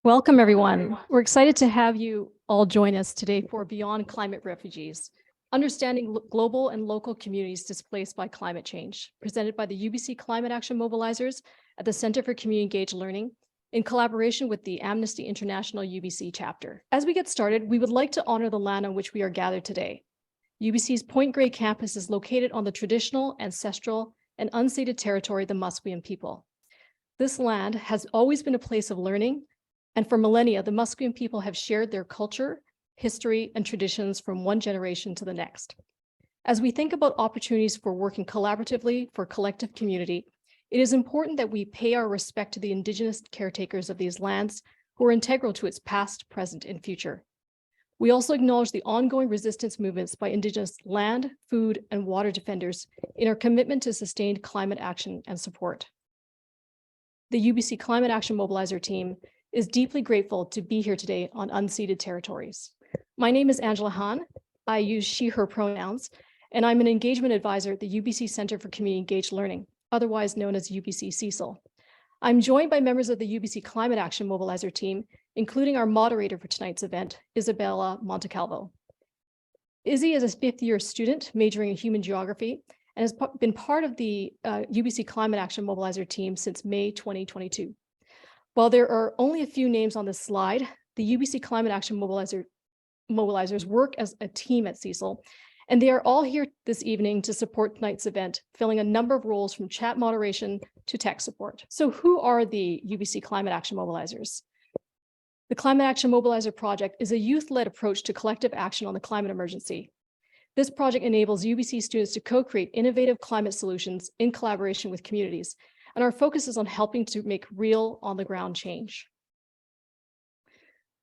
Welcome, everyone. We're excited to have you all join us today for Beyond Climate Refugees, Understanding Global and Local Communities Displaced by Climate Change, presented by the UBC Climate Action Mobilizers at the Center for Community Engaged Learning in collaboration with the Amnesty International UBC chapter. As we get started, we would like to honor the land on which we are gathered today. UBC's Point Grey campus is located on the traditional, ancestral, and unceded territory of the Musqueam people. This land has always been a place of learning, and for millennia, the Musqueam people have shared their culture, history, and traditions from one generation to the next. As we think about opportunities for working collaboratively for collective community, it is important that we pay our respect to the Indigenous caretakers of these lands who are integral to its past, present, and future. We also acknowledge the ongoing resistance movements by Indigenous land, food, and water defenders in our commitment to sustained climate action and support. The UBC Climate Action Mobilizer team is deeply grateful to be here today on unceded territories. My name is Angela Hahn. I use she, her pronouns, and I'm an engagement advisor at the UBC Center for Community Engaged Learning, otherwise known as UBC CCEL. I'm joined by members of the UBC Climate Action Mobilizer team, including our moderator for tonight's event, Isabella Montecalvo. Izzy is a fifth-year student majoring in human geography and has been part of the UBC Climate Action Mobilizer team since May 2022. While there are only a few names on this slide, the UBC Climate Action Mobilizers work as a team at CCEL, and they are all here this evening to support tonight's event, filling a number of roles from chat moderation to tech support. So who are the UBC Climate Action Mobilizers? The Climate Action Mobilizer Project is a youth-led approach to collective action on the climate emergency. This project enables UBC students to co-create innovative climate solutions in collaboration with communities, and our focus is on helping to make real on-the-ground change.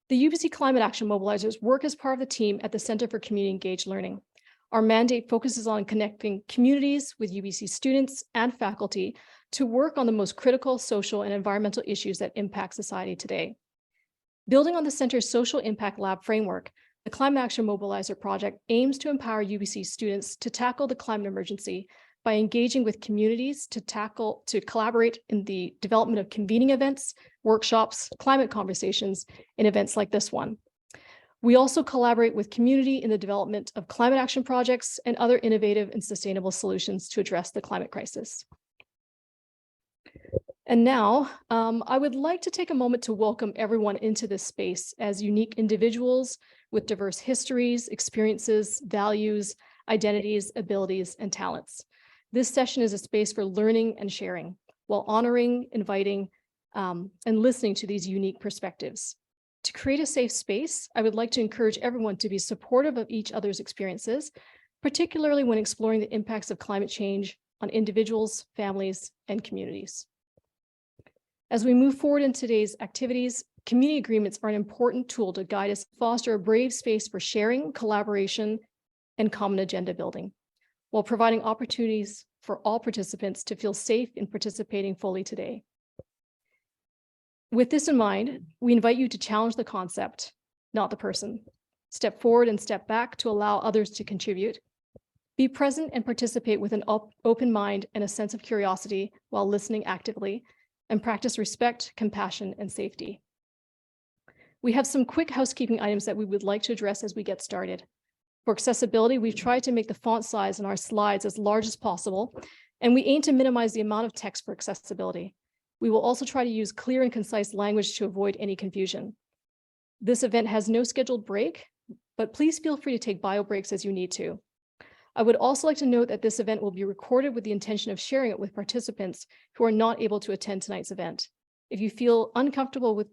The UBC Climate Action Mobilizers work as part of the team at the Center for Community Engaged Learning. Our mandate focuses on connecting communities with UBC students and faculty to work on the most critical social and environmental issues that impact society today. Building on the Center's Social Impact Lab framework, the Climate Action Mobilizer project aims to empower UBC students to tackle the climate emergency by engaging with communities to collaborate in the development of convening events, workshops, climate conversations, and events like this one. We also collaborate with community in the development of climate action projects and other innovative and sustainable solutions to address the climate crisis. And now, I would like to take a moment to welcome everyone into this space as unique individuals with diverse histories, experiences, values, identities, abilities, and talents. This session is a space for learning and sharing, while honoring, inviting, and listening to these unique perspectives. To create a safe space, I would like to encourage everyone to be supportive of each other's experiences, particularly when exploring the impacts of climate change on individuals, families, and communities. As we move forward in today's activities, community agreements are an important tool to guide us, foster a brave space for sharing, collaboration, and common agenda building, while providing opportunities for all participants to feel safe in participating fully today. With this in mind, we invite you to challenge the concept, not the person. Step forward and step back to allow others to contribute. Be present and participate with an open mind and a sense of curiosity while listening actively, and practice respect, compassion, and safety. We have some quick housekeeping items that we would like to address as we get started. For accessibility, we've tried to make the font size in our slides as large as possible, and we aim to minimize the amount of text for accessibility. We will also try to use clear and concise language to avoid any confusion. This event has no scheduled break, but please feel free to take bio breaks as you need to. I would also like to note that this event will be recorded with the intention of sharing it with participants who are not able to attend tonight's event. If you feel uncomfortable with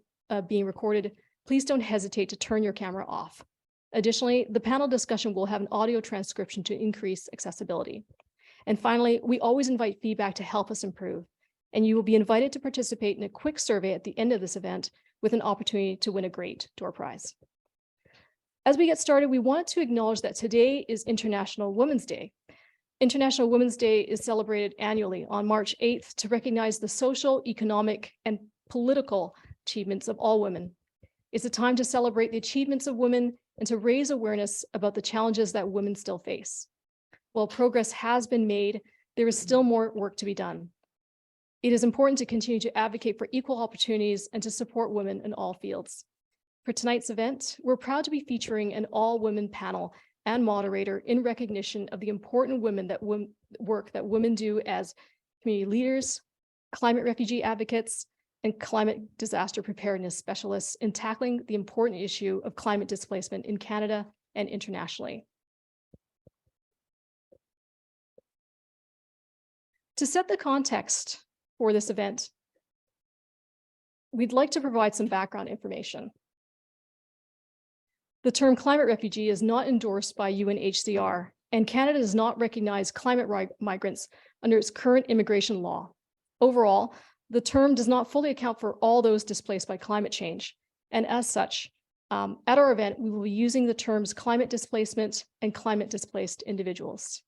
being recorded, please don't hesitate to turn your camera off. Additionally, the panel discussion will have an audio transcription to increase accessibility. And finally, we always invite feedback to help us improve, and you will be invited to participate in a quick survey at the end of this event with an opportunity to win a great door prize. As we get started, we wanted to acknowledge that today is International Women's Day. International Women's Day is celebrated annually on March 8th to recognize the social, economic, and political achievements of all women. It's a time to celebrate the achievements of women and to raise awareness about the challenges that women still face. While progress has been made, there is still more work to be done. It is important to continue to advocate for equal opportunities and to support women in all fields. For tonight's event, we're proud to be featuring an all-women panel and moderator in recognition of the important work that women do as community leaders, climate refugee advocates, and climate disaster preparedness specialists in tackling the important issue of climate displacement in Canada and internationally. To set the context for this event, we'd like to provide some background information. The term climate refugee is not endorsed by UNHCR, and Canada does not recognize climate migrants under its current immigration law. Overall, the term does not fully account for all those displaced by climate change. And as such, at our event, we will be using the terms climate displacement and climate displaced individuals.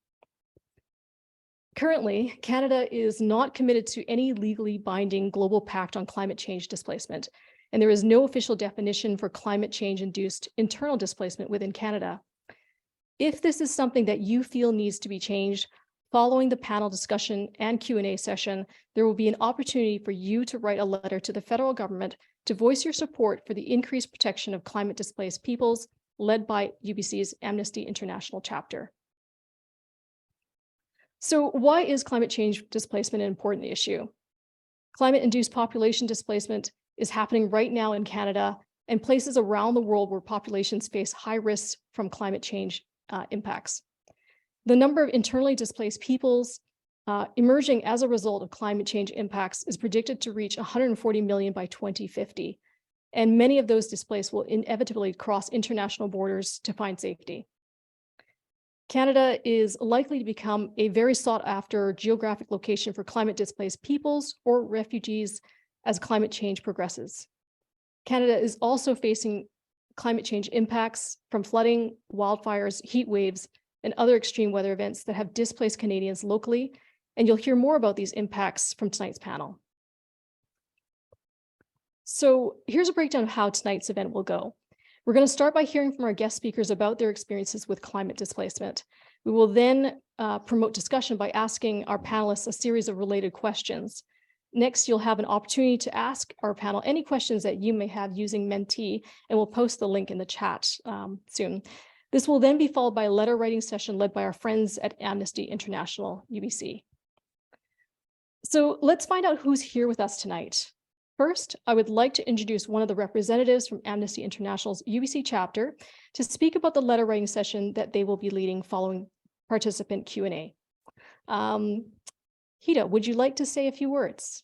Currently, Canada is not committed to any legally binding global pact on climate change displacement, and there is no official definition for climate change-induced internal displacement within Canada. If this is something that you feel needs to be changed, following the panel discussion and Q&A session, there will be an opportunity for you to write a letter to the federal government to voice your support for the increased protection of climate displaced peoples, led by UBC's Amnesty International chapter. So why is climate change displacement an important issue? Climate-induced population displacement is happening right now in Canada and places around the world where populations face high risks from climate change impacts. The number of internally displaced peoples emerging as a result of climate change impacts is predicted to reach 140 million by 2050. And many of those displaced will inevitably cross international borders to find safety. Canada is likely to become a very sought after geographic location for climate displaced peoples or refugees as climate change progresses. Canada is also facing climate change impacts from flooding, wildfires, heat waves, and other extreme weather events that have displaced Canadians locally, and you'll hear more about these impacts from tonight's panel. So here's a breakdown of how tonight's event will go. We're going to start by hearing from our guest speakers about their experiences with climate displacement. We will then promote discussion by asking our panelists a series of related questions. Next, you'll have an opportunity to ask our panel any questions that you may have using Menti, and we'll post the link in the chat soon. This will then be followed by a letter writing session led by our friends at Amnesty International, UBC. So let's find out who's here with us tonight. First, I would like to introduce one of the representatives from Amnesty International's UBC chapter to speak about the letter writing session that they will be leading following participant Q&A. Hita, would you like to say a few words?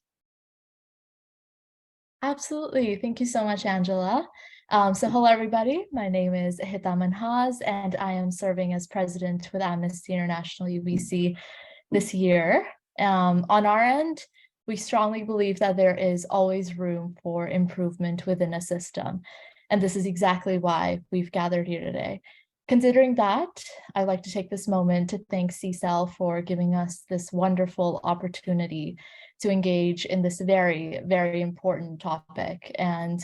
Absolutely. Thank you so much, Angela. So hello, everybody. My name is Hita Manhaz, and I am serving as president with Amnesty International UBC this year. On our end, we strongly believe that there is always room for improvement within a system. And this is exactly why we've gathered here today. Considering that, I'd like to take this moment to thank CCEL for giving us this wonderful opportunity to engage in this very, very important topic. And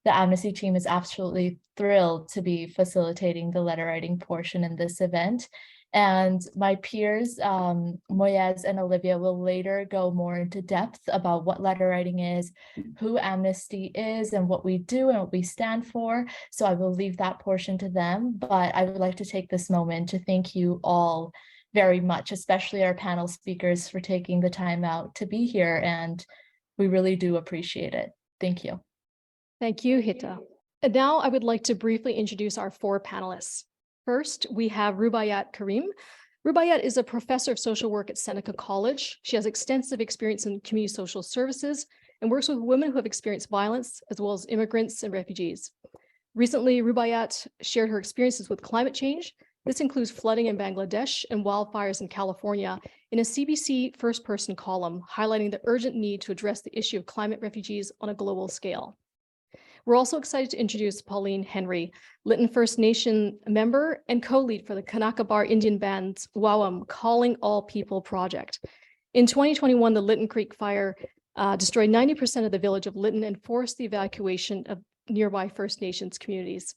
the Amnesty team is absolutely thrilled to be facilitating the letter writing portion in this event. And my peers, Moyez and Olivia, will later go more into depth about what letter writing is, who Amnesty is, and what we do and what we stand for. So I will leave that portion to them. But I would like to take this moment to thank you all very much, especially our panel speakers, for taking the time out to be here. And we really do appreciate it. Thank you. Thank you, Hita. And now I would like to briefly introduce our four panelists. First, we have Rubaiyat Karim. Rubaiyat is a professor of social work at Seneca College. She has extensive experience in community social services and works with women who have experienced violence, as well as immigrants and refugees. Recently, Rubaiyat shared her experiences with climate change. This includes flooding in Bangladesh and wildfires in California in a CBC first-person column, highlighting the urgent need to address the issue of climate refugees on a global scale. We're also excited to introduce Pauline Henry, Lytton First Nation member and co-lead for the Kanakabar Indian band's Wawam Calling All People project. In 2021, the Lytton Creek fire destroyed 90% of the village of Lytton and forced the evacuation of nearby First Nations communities.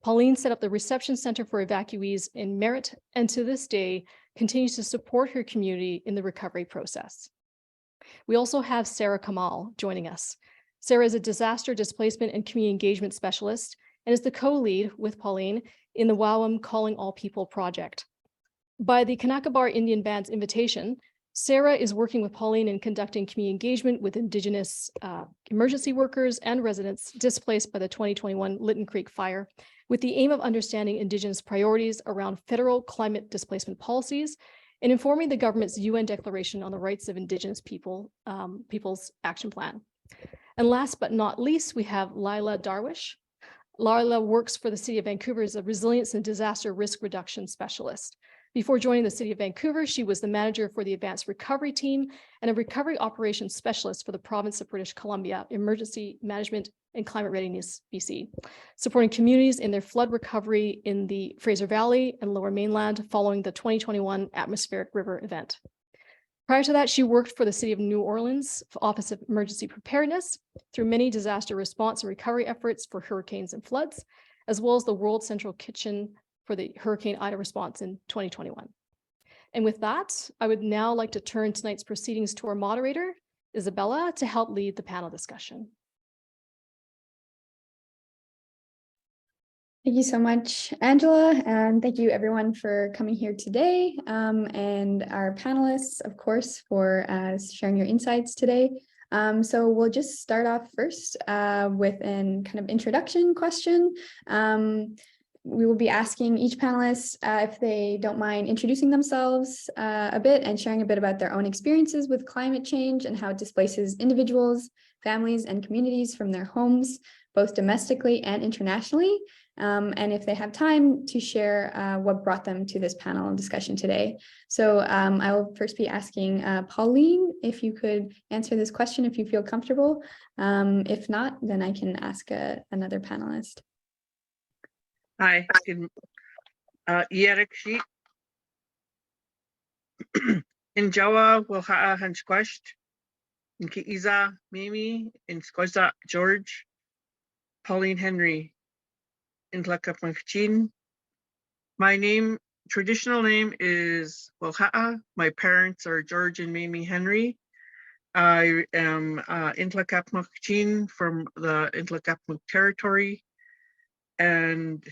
Pauline set up the reception center for evacuees in Merritt, and to this day continues to support her community in the recovery process. We also have Sarah Kamal joining us. Sarah is a disaster displacement and community engagement specialist and is the co-lead with Pauline in the WOWM Calling All People project. By the Kanakabar Indian Band's invitation, Sarah is working with Pauline in conducting community engagement with Indigenous emergency workers and residents displaced by the 2021 Lytton Creek fire, with the aim of understanding Indigenous priorities around federal climate displacement policies and informing the government's UN Declaration on the Rights of Indigenous Peoples Action Plan. And last but not least, we have Lila Darwish. Lila works for the City of Vancouver as a resilience and disaster risk reduction specialist. Before joining the City of Vancouver, she was the manager for the Advanced Recovery Team and a recovery operations specialist for the province of British Columbia, Emergency Management and Climate Readiness, BC, supporting communities in their flood recovery in the Fraser Valley and Lower Mainland following the 2021 atmospheric river event. Prior to that, she worked for the City of New Orleans Office of Emergency Preparedness through many disaster response and recovery efforts for hurricanes and floods, as well as the World Central Kitchen for the Hurricane Ida response in 2021. And with that, I would now like to turn tonight's proceedings to our moderator, Isabella, to help lead the panel discussion. Thank you so much, Angela, and thank you everyone for coming here today, and our panelists, of course, for sharing your insights today. So we'll just start off first with an kind of introduction question. We will be asking each panelist if they don't mind introducing themselves a bit and sharing a bit about their own experiences with climate change and how it displaces individuals, families, and communities from their homes, both domestically and internationally. And if they have time to share what brought them to this panel discussion today. So I will first be asking Pauline, if you could answer this question, if you feel comfortable. If not, then I can ask another panelist. Hi, Yerik in Jawa Wilha Hansquashed, in Kiiza Mimi, in Squaza George, Pauline Henry, in Tlakapanchin. My traditional name is Wilha'a. My parents are George and Mimi Henry. I am Intlakapmunkchin from the Intlakapmunk territory, and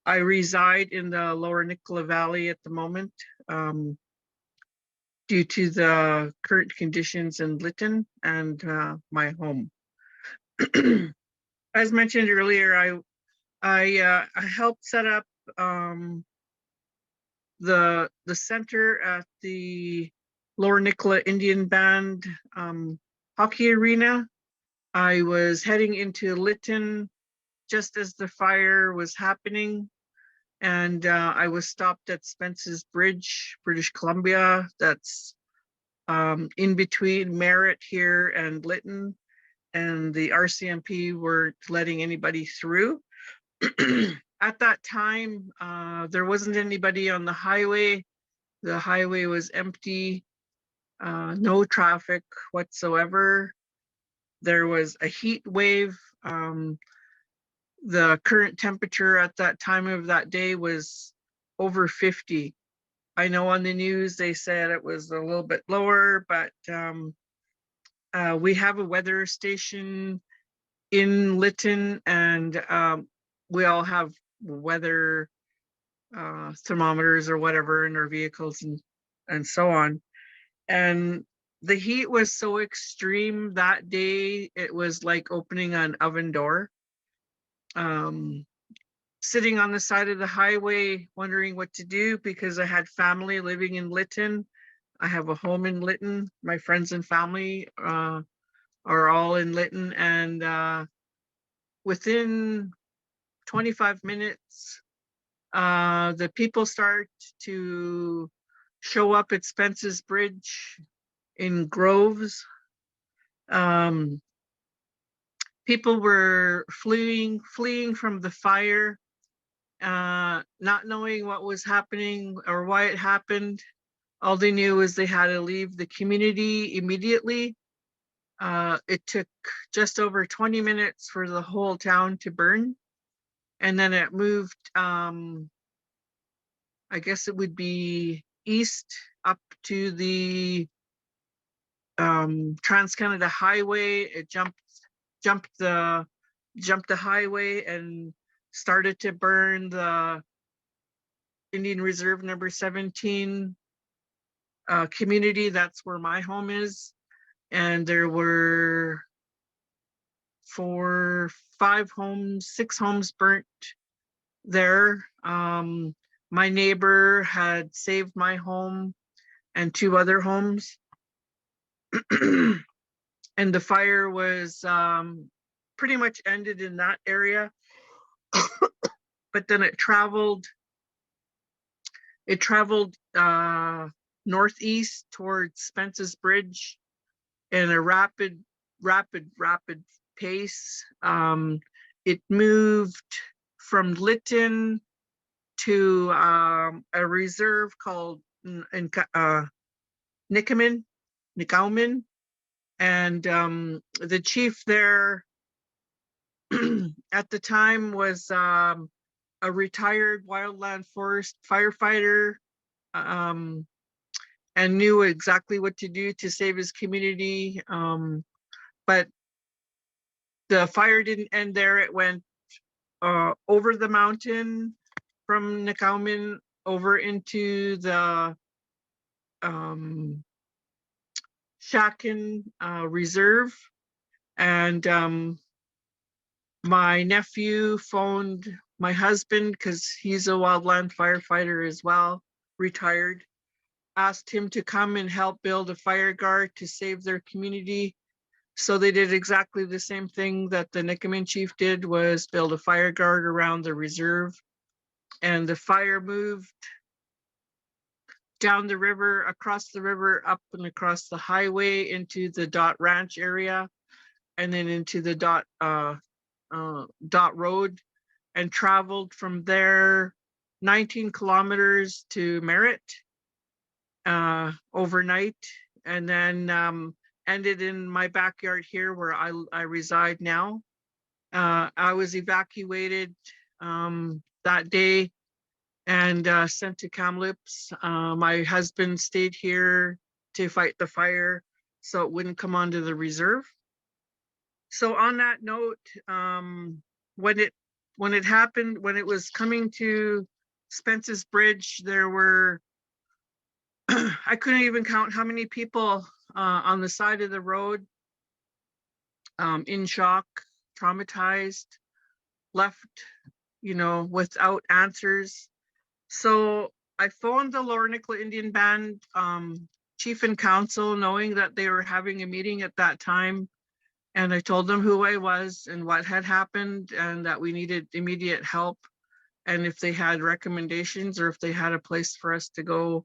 I reside in the Lower Nicola Valley at the moment due to the current conditions in Lytton and my home. As mentioned earlier, I helped set up the center at the Lower Nicola Indian Band hockey arena. I was heading into Lytton just as the fire was happening, and I was stopped at Spence's Bridge, British Columbia. That's in between Merritt here and Lytton, and the RCMP weren't letting anybody through. At that time, there wasn't anybody on the highway. The highway was empty, no traffic whatsoever. There was a heat wave. The current temperature at that time of that day was over 50. I know on the news they said it was a little bit lower, but we have a weather station in Lytton, and we all have weather thermometers or whatever in our vehicles and so on. And the heat was so extreme that day, it was like opening an oven door. Sitting on the side of the highway, wondering what to do because I had family living in Lytton. I have a home in Lytton. My friends and family are all in Lytton, and within 25 minutes, the people start to show up at Spence's Bridge in groves. People were fleeing from the fire, not knowing what was happening or why it happened. All they knew was they had to leave the community immediately. It took just over 20 minutes for the whole town to burn. And then it moved, I guess it would be east up to the Trans-Canada Highway. It jumped the highway and started to burn the Indian Reserve number 17 community. That's where my home is. And there were 4, 5 homes, 6 homes burnt there. My neighbor had saved my home and 2 other homes. And the fire was pretty much ended in that area. But then it traveled northeast towards Spence's Bridge in a rapid pace. It moved from Lytton to a reserve called Nicaumen, and the chief there at the time was a retired wildland forest firefighter, and knew exactly what to do to save his community. But the fire didn't end there. It went over the mountain from Nicaumen over into the Shakin Reserve. And my nephew phoned my husband, because he's a wildland firefighter as well, retired, asked him to come and help build a fire guard to save their community. So they did exactly the same thing that the Nicaumen chief did, was build a fire guard around the reserve. And the fire moved down the river, across the river, up and across the highway into the Dot Ranch area, and then into the Dot Road, and traveled from there 19 kilometers to Merritt overnight, and then ended in my backyard here where I reside now. I was evacuated that day and sent to Kamloops. My husband stayed here to fight the fire so it wouldn't come onto the reserve. So on that note, when it happened, when it was coming to Spence's Bridge, there were I couldn't even count how many people on the side of the road, in shock, traumatized, left, without answers. So I phoned the Lower Nicola Indian Band chief and council, knowing that they were having a meeting at that time. And I told them who I was and what had happened, and that we needed immediate help. And if they had recommendations or if they had a place for us to go,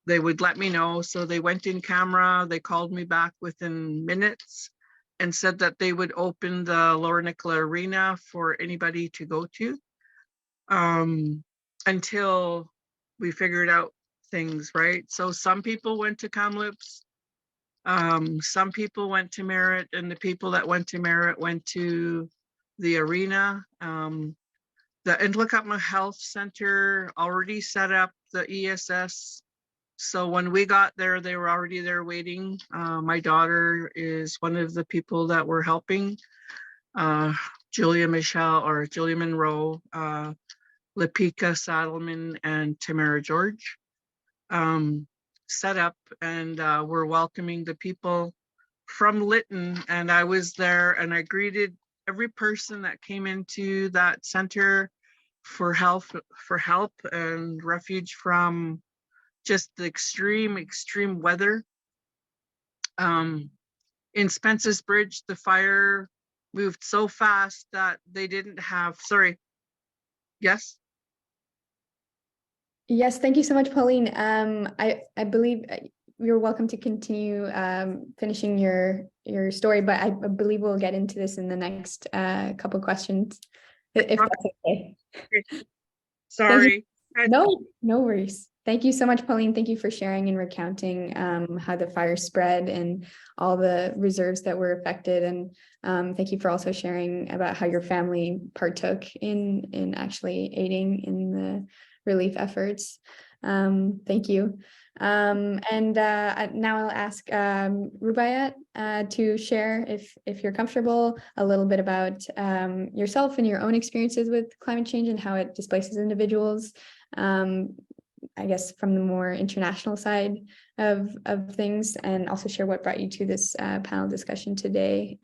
they would let me know. So they went in camera, they called me back within minutes and said that they would open the Lower Nicola Arena for anybody to go to until we figured out things, right? So some people went to Kamloops, some people went to Merritt, and the people that went to Merritt went to the arena. The Intlakatma Health Center already set up the ESS. So when we got there, they were already there waiting. My daughter is one of the people that were helping. Julia Monroe, Lepika Saddleman, and Tamara George set up, and were welcoming the people from Lytton. And I was there and I greeted every person that came into that center for help and refuge from just the extreme weather. In Spence's Bridge, the fire moved so fast that they didn't have, sorry, yes? Yes, thank you so much, Pauline. I believe you're welcome to continue finishing your story, but I believe we'll get into this in the next couple questions, if that's okay. Sorry. No worries. Thank you so much, Pauline. Thank you for sharing and recounting how the fire spread and all the reserves that were affected. And thank you for also sharing about how your family partook in actually aiding in the relief efforts. Thank you. And now I'll ask Rubaiyat to share, if you're comfortable, a little bit about yourself and your own experiences with climate change and how it displaces individuals. I guess from the more international side of things, and also share what brought you to this panel discussion today,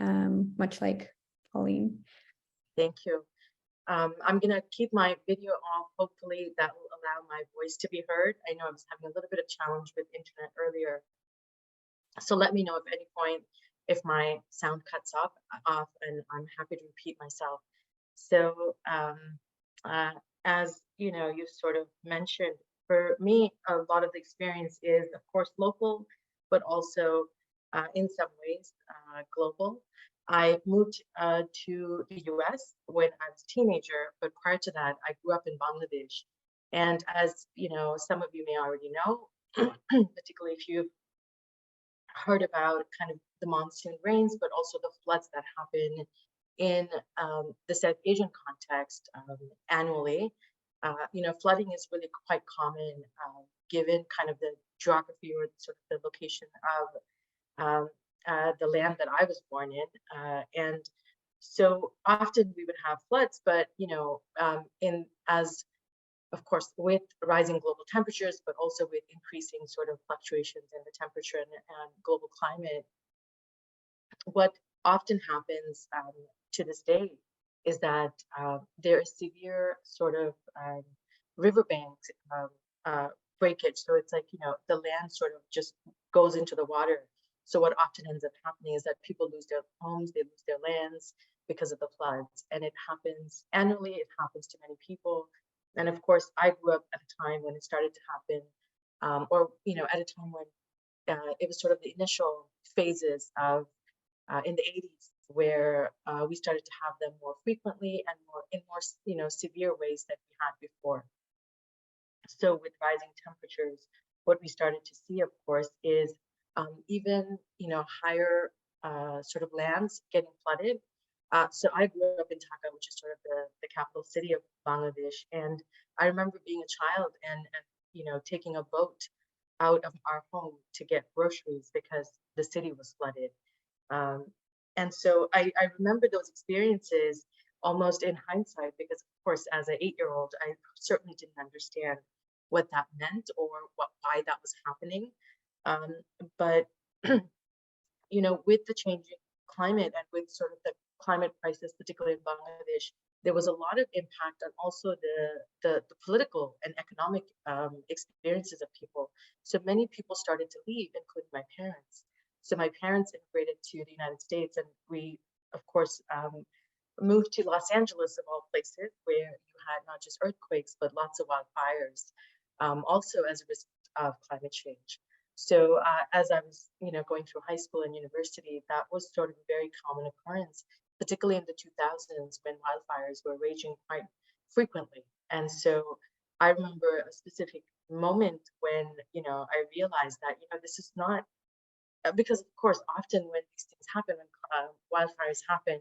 much like Pauline. Thank you. I'm going to keep my video off. Hopefully that will allow my voice to be heard. I know I was having a little bit of challenge with internet earlier. So let me know at any point if my sound cuts off, and I'm happy to repeat myself. So as you know, you sort of mentioned, for me, a lot of the experience is, of course, local, but also in some ways global. I moved to the US when I was a teenager, but prior to that, I grew up in Bangladesh. And as you know, some of you may already know, particularly if you've heard about kind of the monsoon rains, but also the floods that happen in the South Asian context annually. You know, flooding is really quite common given kind of the geography or sort of the location of the land that I was born in. And so often we would have floods, but, you know, of course, with rising global temperatures, but also with increasing sort of fluctuations in the temperature and global climate, what often happens to this day is that there is severe sort of riverbank breakage. So it's like, you know, the land sort of just goes into the water. So what often ends up happening is that people lose their homes, they lose their lands because of the floods. And it happens annually, it happens to many people. And of course, I grew up at a time when it started to happen, or, you know, at a time when it was sort of the initial phases of in the 80s, where we started to have them more frequently and in more, you know, severe ways than we had before. So with rising temperatures, what we started to see, of course, is even, you know, higher sort of lands getting flooded. So I grew up in Dhaka, which is sort of the capital city of Bangladesh. And I remember being a child and you know, taking a boat out of our home to get groceries because the city was flooded. And so I remember those experiences almost in hindsight, because of course, as an 8-year-old, I certainly didn't understand what that meant or why that was happening. But, you know, with the changing climate and with sort of the climate crisis, particularly in Bangladesh, there was a lot of impact on also the political and economic experiences of people. So many people started to leave, including my parents. So my parents immigrated to the United States, and we, of course, moved to Los Angeles, of all places, where you had not just earthquakes, but lots of wildfires, also as a result of climate change. So as I was, you know, going through high school and university, that was sort of a very common occurrence, particularly in the 2000s when wildfires were raging quite frequently. And so I remember a specific moment when, you know, I realized that, you know, this is not, because of course, often when these things happen, when wildfires happen,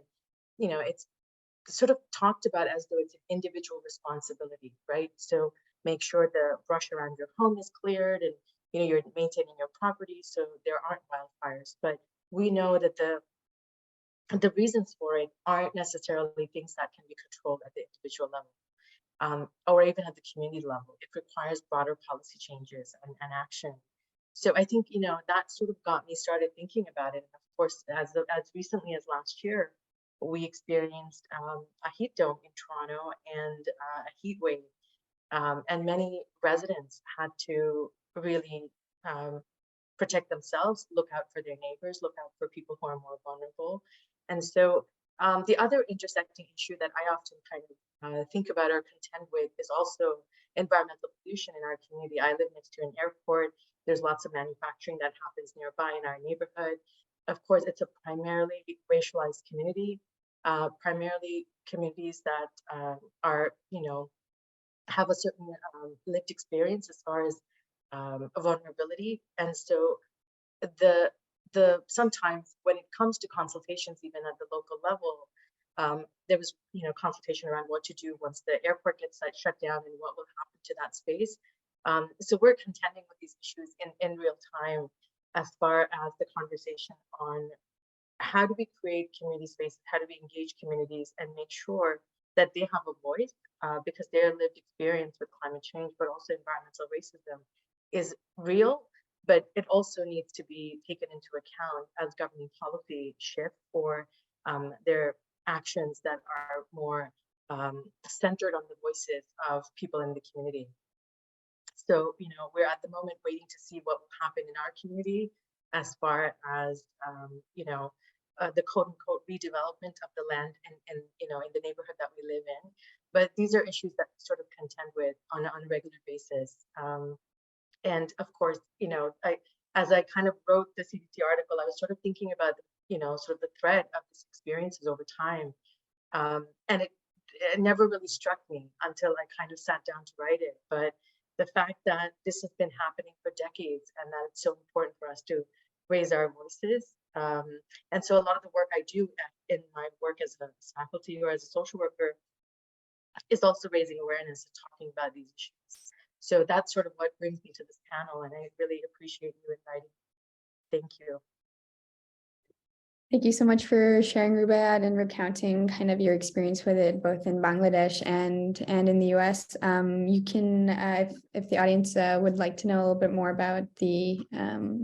you know, it's sort of talked about as though it's an individual responsibility, right? So make sure the brush around your home is cleared and, you know, you're maintaining your property so there aren't wildfires. But we know that the reasons for it aren't necessarily things that can be controlled at the individual level, or even at the community level. It requires broader policy changes and action. So I think, you know, that sort of got me started thinking about it. And of course, as recently as last year, we experienced a heat dome in Toronto and a heat wave, and many residents had to really protect themselves, look out for their neighbors, look out for people who are more vulnerable. And so the other intersecting issue that I often kind of think about or contend with is also environmental pollution in our community. I live next to an airport. There's lots of manufacturing that happens nearby in our neighborhood. Of course, it's a primarily racialized community, primarily communities that are, you know, have a certain lived experience as far as vulnerability. And so sometimes when it comes to consultations, even at the local level, there was, you know, consultation around what to do once the airport gets shut down and what will happen to that space. So we're contending with these issues in real time as far as the conversation on how do we create community spaces, how do we engage communities and make sure that they have a voice, because their lived experience with climate change, but also environmental racism is real, but it also needs to be taken into account as governing policy shift for their actions that are more centered on the voices of people in the community. So, we're at the moment waiting to see what will happen in our community as far as, the quote unquote redevelopment of the land and in the neighborhood that we live in. But these are issues that we sort of contend with on a regular basis. And of course, as I kind of wrote the CCC article, I was sort of thinking about, sort of the thread of these experiences over time. And it never really struck me until I kind of sat down to write it. But the fact that this has been happening for decades and that it's so important for us to raise our voices. And so a lot of the work I do in my work as a faculty or as a social worker is also raising awareness and talking about these issues. So that's sort of what brings me to this panel, and I really appreciate you inviting me. Thank you. Thank you so much for sharing, Rubaiyat, and recounting kind of your experience with it, both in Bangladesh and in the US. You can, if the audience would like to know a little bit more about the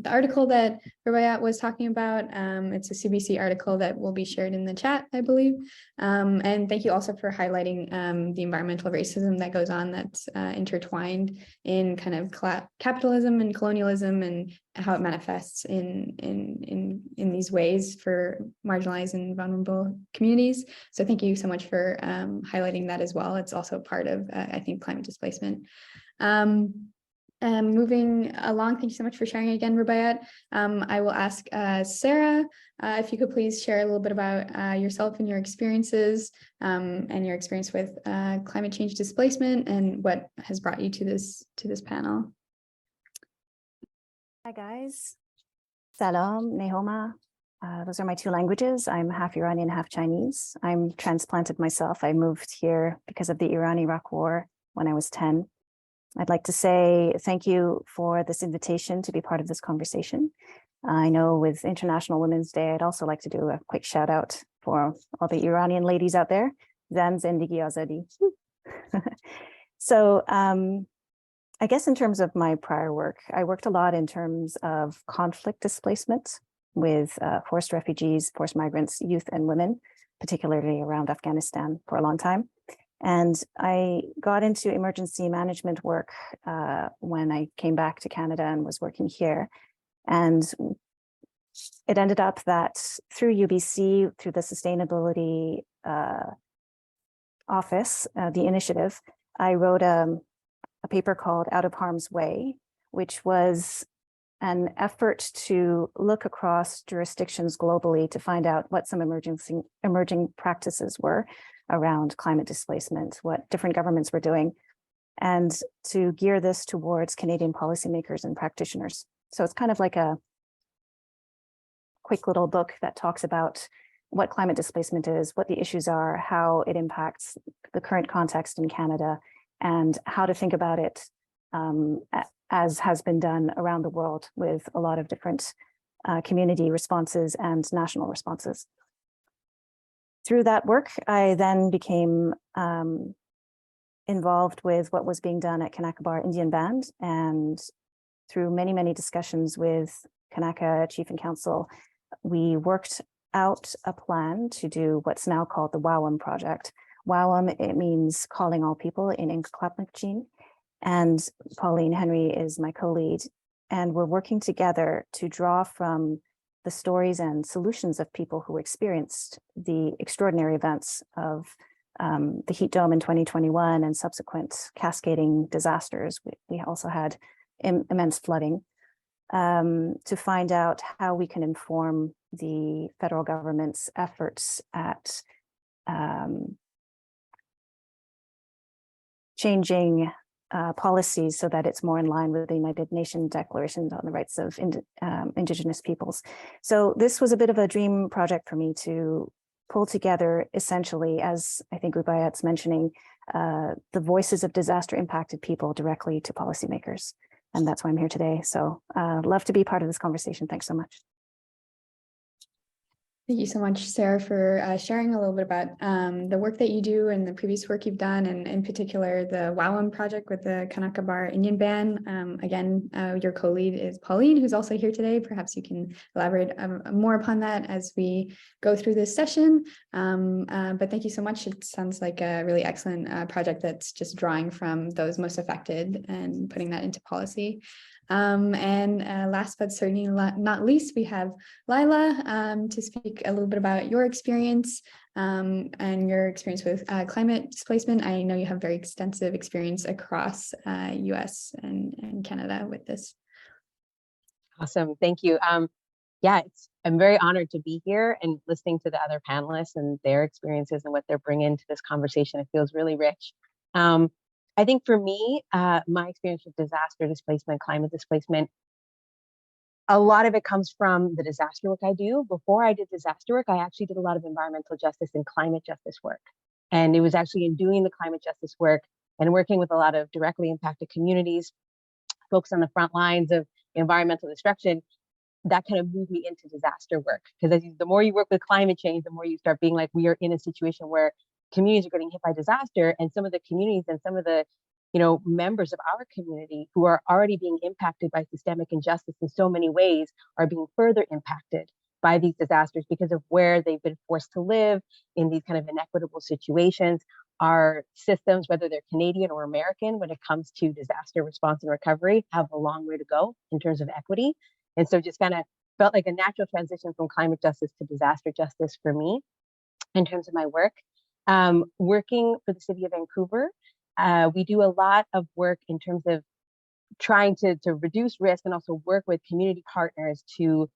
article that Rubaiyat was talking about, it's a CBC article that will be shared in the chat, I believe. And thank you also for highlighting the environmental racism that goes on that's intertwined in kind of capitalism and colonialism and how it manifests in these ways for marginalized and vulnerable communities. So thank you so much for highlighting that as well. It's also part of, I think, climate displacement. Moving along, thank you so much for sharing again, Rubaiyat. I will ask Sarah, if you could please share a little bit about yourself and your experiences and your experience with climate change displacement and what has brought you to this panel. Hi guys, Salam, Nehoma. Those are my two languages. I'm half Iranian, half Chinese. I'm transplanted myself. I moved here because of the Iran-Iraq war when I was 10. I'd like to say thank you for this invitation to be part of this conversation. I know with International Women's Day, I'd also like to do a quick shout out for all the Iranian ladies out there. Zan Zendegi Azadi. So, I guess in terms of my prior work, I worked a lot in terms of conflict displacement with forced refugees, forced migrants, youth and women, particularly around Afghanistan for a long time. And I got into emergency management work when I came back to Canada and was working here. And it ended up that through UBC, through the sustainability office, the initiative, I wrote a paper called Out of Harm's Way, which was an effort to look across jurisdictions globally to find out what some emerging practices were around climate displacement, what different governments were doing, and to gear this towards Canadian policymakers and practitioners. So it's kind of like a quick little book that talks about what climate displacement is, what the issues are, how it impacts the current context in Canada, and how to think about it as has been done around the world with a lot of different community responses and national responses. Through that work, I then became involved with what was being done at Kanaka Indian Band, and through many, many discussions with Kanaka Chief and Council, we worked out a plan to do what's now called the WAWAM project. WAWAM, it means calling all people in Inklapmukchin, and Pauline Henry is my co-lead, and we're working together to draw from the stories and solutions of people who experienced the extraordinary events of the heat dome in 2021 and subsequent cascading disasters. We also had immense flooding, to find out how we can inform the federal government's efforts at changing policies so that it's more in line with the United Nations Declaration on the Rights of Indigenous Peoples. So this was a bit of a dream project for me to pull together essentially, as I think Rubaiyat's mentioning, the voices of disaster impacted people directly to policymakers. And that's why I'm here today. So love to be part of this conversation. Thanks so much. Thank you so much, Sarah, for sharing a little bit about the work that you do and the previous work you've done, and in particular, the WAWAM project with the Kanakabar Indian Band. Again, your co-lead is Pauline, who's also here today. Perhaps you can elaborate more upon that as we go through this session. But thank you so much. It sounds like a really excellent project that's just drawing from those most affected and putting that into policy. Last but certainly not least, we have Lila to speak a little bit about your experience and your experience with climate displacement. I know you have very extensive experience across US and Canada with this. Awesome, thank you. Yeah, I'm very honored to be here and listening to the other panelists and their experiences and what they're bringing to this conversation. It feels really rich. I think for me, my experience with disaster displacement, climate displacement, a lot of it comes from the disaster work I do. Before I did disaster work, I actually did a lot of environmental justice and climate justice work. And it was actually in doing the climate justice work and working with a lot of directly impacted communities, folks on the front lines of environmental destruction, that kind of moved me into disaster work. Because the more you work with climate change, the more you start being like, we are in a situation where communities are getting hit by disaster, and some of the communities and some of the members of our community who are already being impacted by systemic injustice in so many ways are being further impacted by these disasters because of where they've been forced to live in these kind of inequitable situations. Our systems, whether they're Canadian or American, when it comes to disaster response and recovery, have a long way to go in terms of equity. And so just kind of felt like a natural transition from climate justice to disaster justice for me in terms of my work. Working for the city of Vancouver, we do a lot of work in terms of trying to reduce risk and also work with community partners to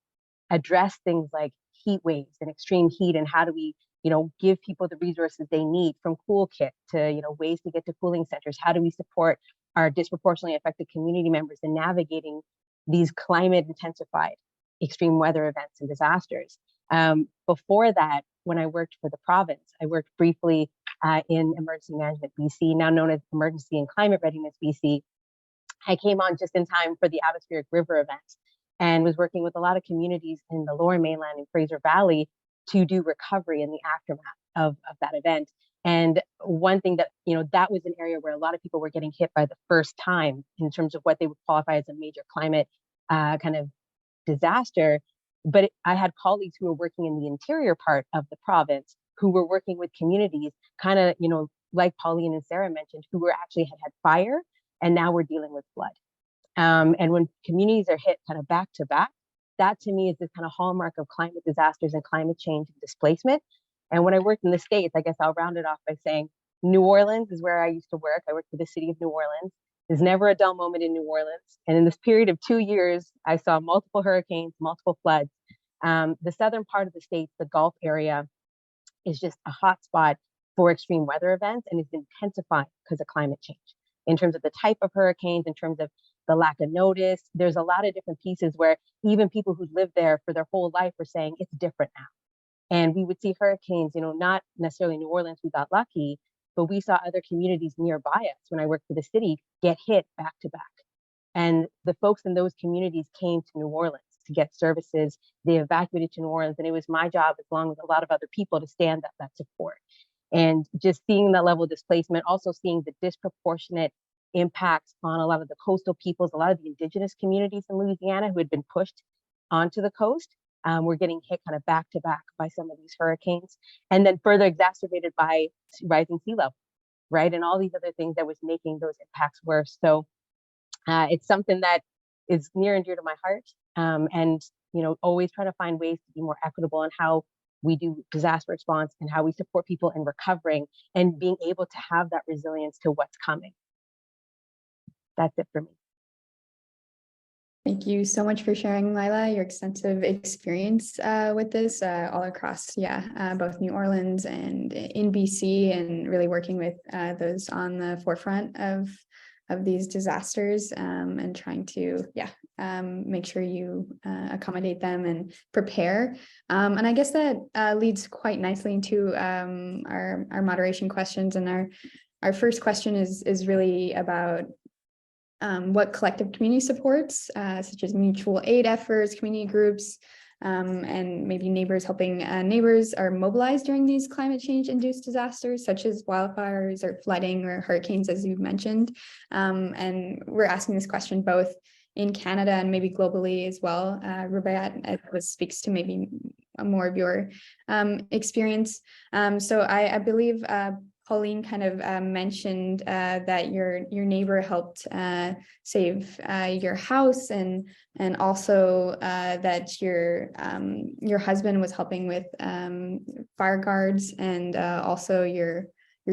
address things like heat waves and extreme heat, and how do we give people the resources they need, from cool kit to ways to get to cooling centers. How do we support our disproportionately affected community members in navigating these climate intensified extreme weather events and disasters? Before that, when I worked for the province, I worked briefly in Emergency Management BC, now known as Emergency and Climate Readiness BC. I came on just in time for the Atmospheric River event and was working with a lot of communities in the Lower Mainland and Fraser Valley to do recovery in the aftermath of that event. And one thing that, that was an area where a lot of people were getting hit by the first time in terms of what they would qualify as a major climate kind of disaster. But I had colleagues who were working in the interior part of the province who were working with communities, kind of, like Pauline and Sarah mentioned, who were actually had fire, and now we're dealing with flood. And when communities are hit kind of back to back, that to me is the kind of hallmark of climate disasters and climate change and displacement. And when I worked in the States, I guess I'll round it off by saying New Orleans is where I used to work. I worked for the city of New Orleans. There's never a dull moment in New Orleans. And in this period of 2 years, I saw multiple hurricanes, multiple floods. The southern part of the state, the Gulf area, is just a hotspot for extreme weather events, and it's intensifying because of climate change. In terms of the type of hurricanes, in terms of the lack of notice, there's a lot of different pieces where even people who lived there for their whole life were saying it's different now. And we would see hurricanes, not necessarily New Orleans, we got lucky, but we saw other communities nearby us when I worked for the city get hit back to back. And the folks in those communities came to New Orleans to get services. They evacuated to New Orleans, and it was my job, along with a lot of other people, to stand up that support. And just seeing that level of displacement, also seeing the disproportionate impacts on a lot of the coastal peoples, a lot of the indigenous communities in Louisiana who had been pushed onto the coast, were getting hit kind of back to back by some of these hurricanes, and then further exacerbated by rising sea level, right? And all these other things that was making those impacts worse. So it's something that is near and dear to my heart. And, always trying to find ways to be more equitable in how we do disaster response and how we support people in recovering and being able to have that resilience to what's coming. That's it for me. Thank you so much for sharing, Lila, your extensive experience with this all across, both New Orleans and in BC, and really working with those on the forefront of these disasters, and trying to make sure you accommodate them and prepare. And I guess that leads quite nicely into our moderation questions. And our first question is really about what collective community supports, such as mutual aid efforts, community groups, and maybe neighbors helping neighbors are mobilized during these climate change induced disasters, such as wildfires or flooding or hurricanes, as you've mentioned. And we're asking this question both in Canada and maybe globally as well. Rubaiyat, this speaks to maybe more of your experience. So I believe Pauline kind of mentioned that your neighbor helped save your house, and also that your husband was helping with fire guards, and also your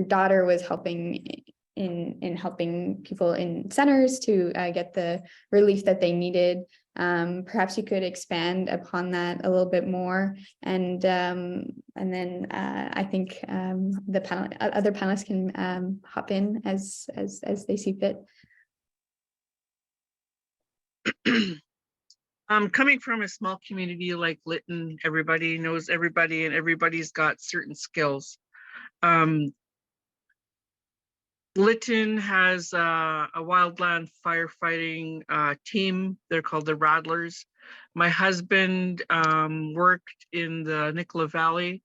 daughter was helping in helping people in centers to get the relief that they needed. Perhaps you could expand upon that a little bit more, and then I think the other panelists can hop in as they see fit. Coming from a small community like Lytton, everybody knows everybody, and everybody's got certain skills. Lytton has a wildland firefighting team. They're called the Rattlers. My husband worked in the Nicola Valley,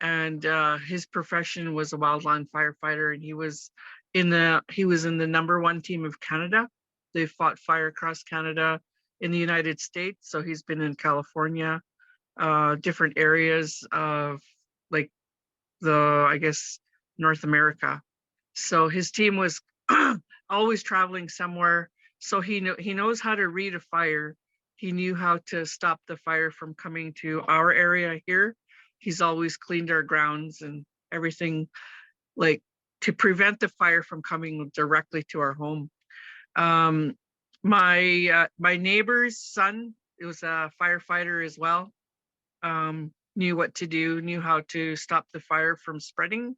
and his profession was a wildland firefighter, and he was in the #1 team of Canada. They fought fire across Canada in the United States. So he's been in California, different areas of like I guess, North America. So his team was always traveling somewhere. So he knows how to read a fire. He knew how to stop the fire from coming to our area here. He's always cleaned our grounds and everything, like to prevent the fire from coming directly to our home. My neighbor's son, it was a firefighter as well, knew what to do, knew how to stop the fire from spreading,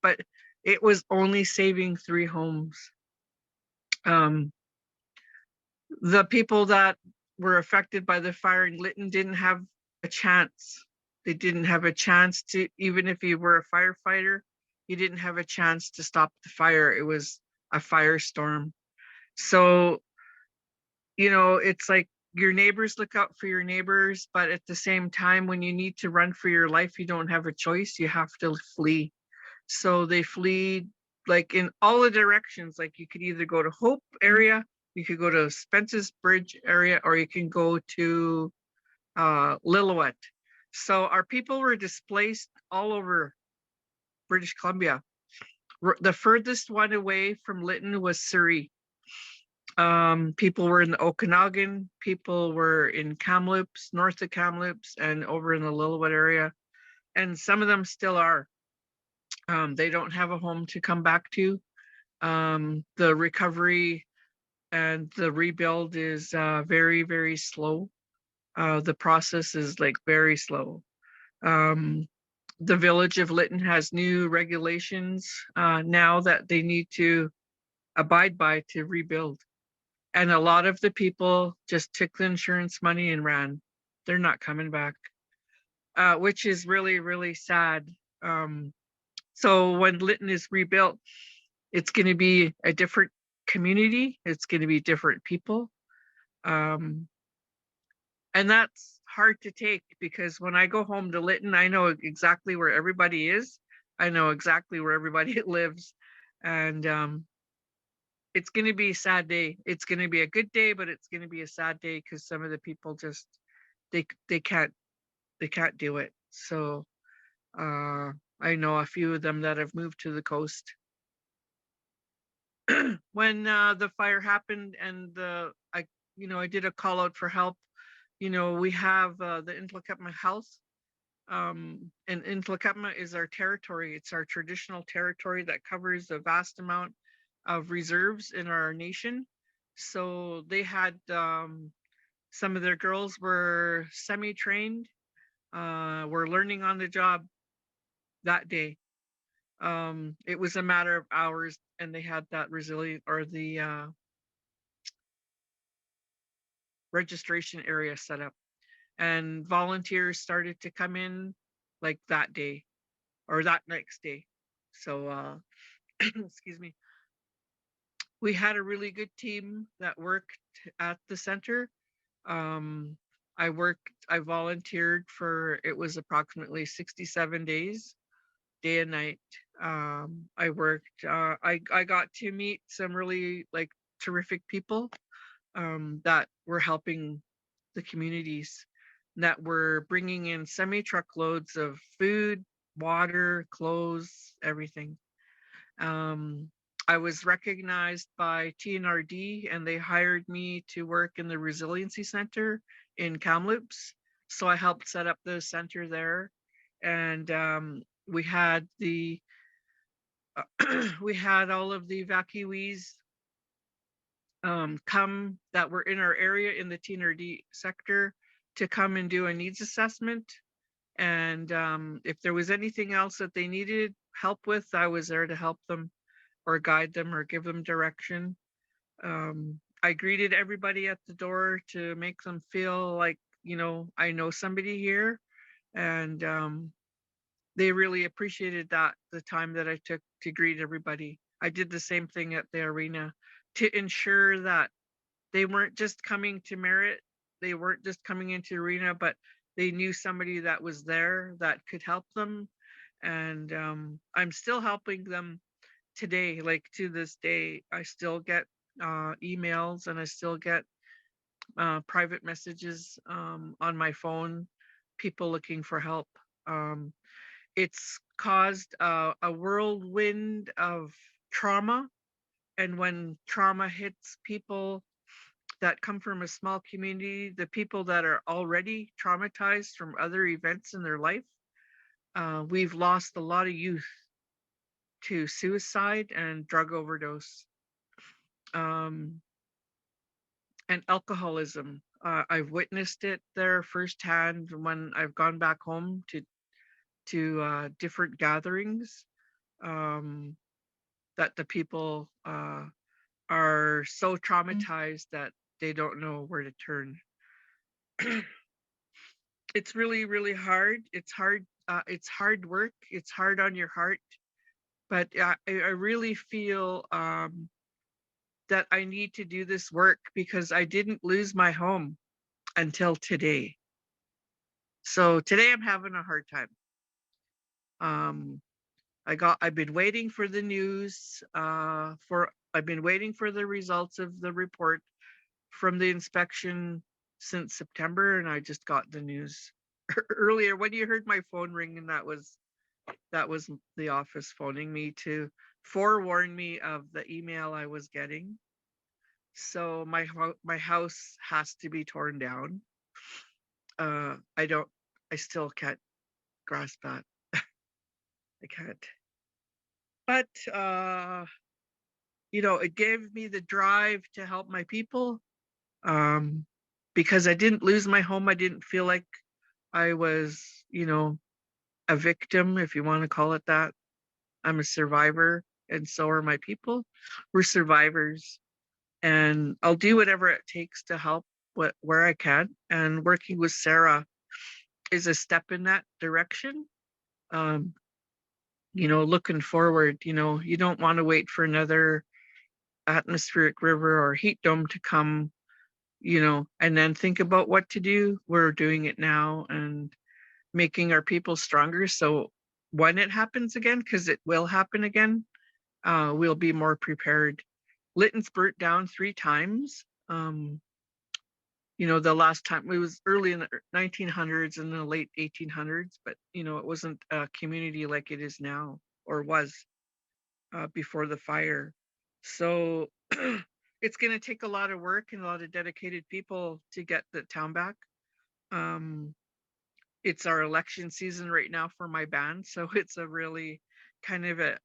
but it was only saving 3 homes. The people that were affected by the fire in Lytton didn't have a chance. They didn't have a chance to, even if you were a firefighter, you didn't have a chance to stop the fire. It was a firestorm. So, it's like your neighbors look out for your neighbors, but at the same time, when you need to run for your life, you don't have a choice. You have to flee. So they flee like in all the directions. Like you could either go to Hope area, you could go to Spence's Bridge area, or you can go to Lillooet. So our people were displaced all over British Columbia. The furthest one away from Lytton was Surrey. People were in the Okanagan, people were in Kamloops, north of Kamloops, and over in the Lillooet area. And some of them still are. They don't have a home to come back to. The recovery and the rebuild is very, very slow. The process is like very slow. The village of Lytton has new regulations now that they need to abide by to rebuild. And a lot of the people just took the insurance money and ran. They're not coming back, which is really, really sad. So when Lytton is rebuilt, it's going to be a different community. It's going to be different people. And that's hard to take, because when I go home to Lytton, I know exactly where everybody is. I know exactly where everybody lives. And it's going to be a sad day. It's going to be a good day, but it's going to be a sad day because some of the people just, they can't do it. So I know a few of them that have moved to the coast. When the fire happened and I did a call out for help. We have the Intlakatma Health, and Intlakatma is our territory. It's our traditional territory that covers a vast amount of reserves in our nation. So they had some of their girls were semi-trained, were learning on the job that day. It was a matter of hours, and they had that resilient or the registration area set up, and volunteers started to come in like that day or that next day. So excuse me. We had a really good team that worked at the center. Um, I volunteered for, it was approximately 67 days, day and night. I worked, I got to meet some really like terrific people that were helping the communities, that were bringing in semi-truckloads of food, water, clothes, everything. I was recognized by TNRD, and they hired me to work in the Resiliency Center in Kamloops. So I helped set up the center there. And we had the we had all of the evacuees come that were in our area in the TNRD sector to come and do a needs assessment. And if there was anything else that they needed help with, I was there to help them or guide them or give them direction. I greeted everybody at the door to make them feel like, you know, I know somebody here. And they really appreciated that, the time that I took to greet everybody. I did the same thing at the arena to ensure that they weren't just coming to Merit, they weren't just coming into arena, but they knew somebody that was there that could help them. And I'm still helping them today. Like to this day, I still get emails, and I still get private messages on my phone, people looking for help. It's caused a whirlwind of trauma. And when trauma hits people that come from a small community, the people that are already traumatized from other events in their life, we've lost a lot of youth to suicide and drug overdose, and alcoholism. I've witnessed it there firsthand when I've gone back home to different gatherings, that the people are so traumatized that they don't know where to turn. It's really, really hard. It's hard. It's hard work. It's hard on your heart. But I really feel that I need to do this work because I didn't lose my home until today. So today I'm having a hard time. I've been waiting for the news, I've been waiting for the results of the report from the inspection since September, and I just got the news earlier when you heard my phone ring, and that was the office phoning me to forewarn me of the email I was getting. So my house has to be torn down. I still can't grasp that. I can't. But you know, it gave me the drive to help my people, because I didn't lose my home. I didn't feel like I was, you know, a victim, if you want to call it that. I'm a survivor, and so are my people. We're survivors, and I'll do whatever it takes to help where I can. And working with Sarah is a step in that direction. You know, looking forward, you know, you don't want to wait for another atmospheric river or heat dome to come, you know, and then think about what to do. We're doing it now and making our people stronger. So when it happens again, because it will happen again, we'll be more prepared. Lytton's burnt down 3 times. You know, the last time it was early in the 1900s and the late 1800s, but you know, it wasn't a community like it is now, or was before the fire. So it's going to take a lot of work and a lot of dedicated people to get the town back. It's our election season right now for my band, so it's a really kind of a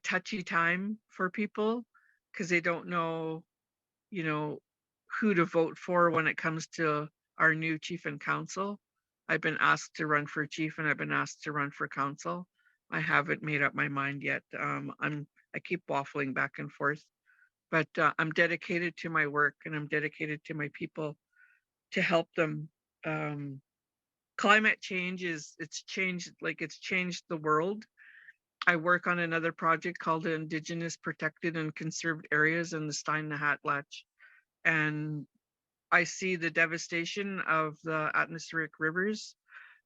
touchy time for people because they don't know, you know, who to vote for when it comes to our new chief and council. I've been asked to run for chief, and I've been asked to run for council. I haven't made up my mind yet. I keep waffling back and forth, but I'm dedicated to my work and I'm dedicated to my people to help them. Climate change it's changed the world. I work on another project called Indigenous Protected and Conserved Areas in the Stein-Nahatlatch, and I see the devastation of the atmospheric rivers.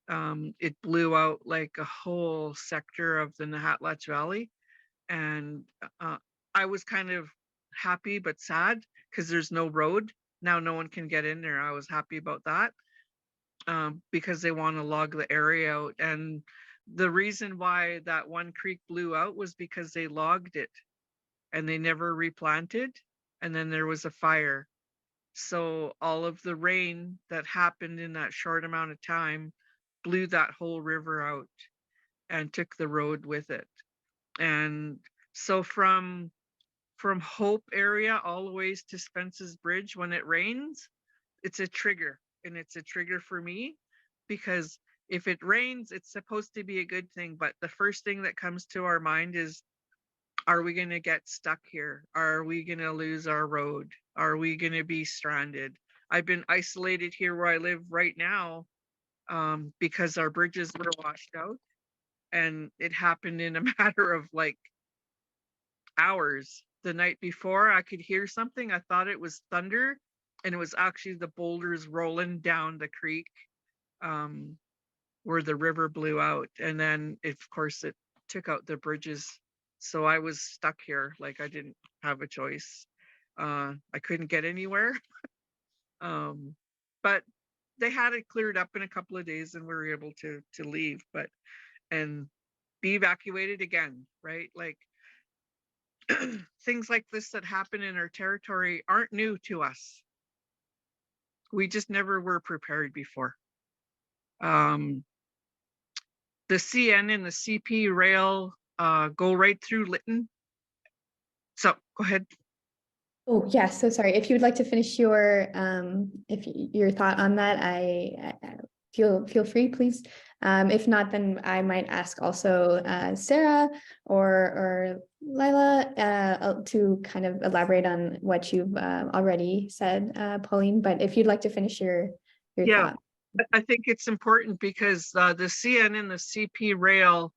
It blew out like a whole sector of the Nahatlatch Valley, and I was kind of happy but sad because there's no road now. No one can get in there. I was happy about that because they want to log the area out, and the reason why that one creek blew out was because they logged it and they never replanted, and then there was a fire. So all of the rain that happened in that short amount of time blew that whole river out and took the road with it. And so from Hope area all the ways to Spence's Bridge, when it rains, it's a trigger, and it's a trigger for me because if it rains, it's supposed to be a good thing. But the first thing that comes to our mind is, are we going to get stuck here? Are we going to lose our road? Are we going to be stranded? I've been isolated here where I live right now because our bridges were washed out, and it happened in a matter of like hours. The night before, I could hear something. I thought it was thunder, and it was actually the boulders rolling down the creek where the river blew out. And then, of course, it took out the bridges. So I was stuck here, like I didn't have a choice. I couldn't get anywhere. But they had it cleared up in a couple of days, and we were able to leave, and be evacuated again, right? Like things like this that happen in our territory aren't new to us. We just never were prepared before. The CN and the CP rail go right through Lytton. So go ahead. Oh, yeah, so sorry. If you would like to finish your thought on that, I feel free, please. If not, then I might ask also Sarah or Lila to kind of elaborate on what you've already said, Pauline. But if you'd like to finish your thought. I think it's important because the CN and the CP rail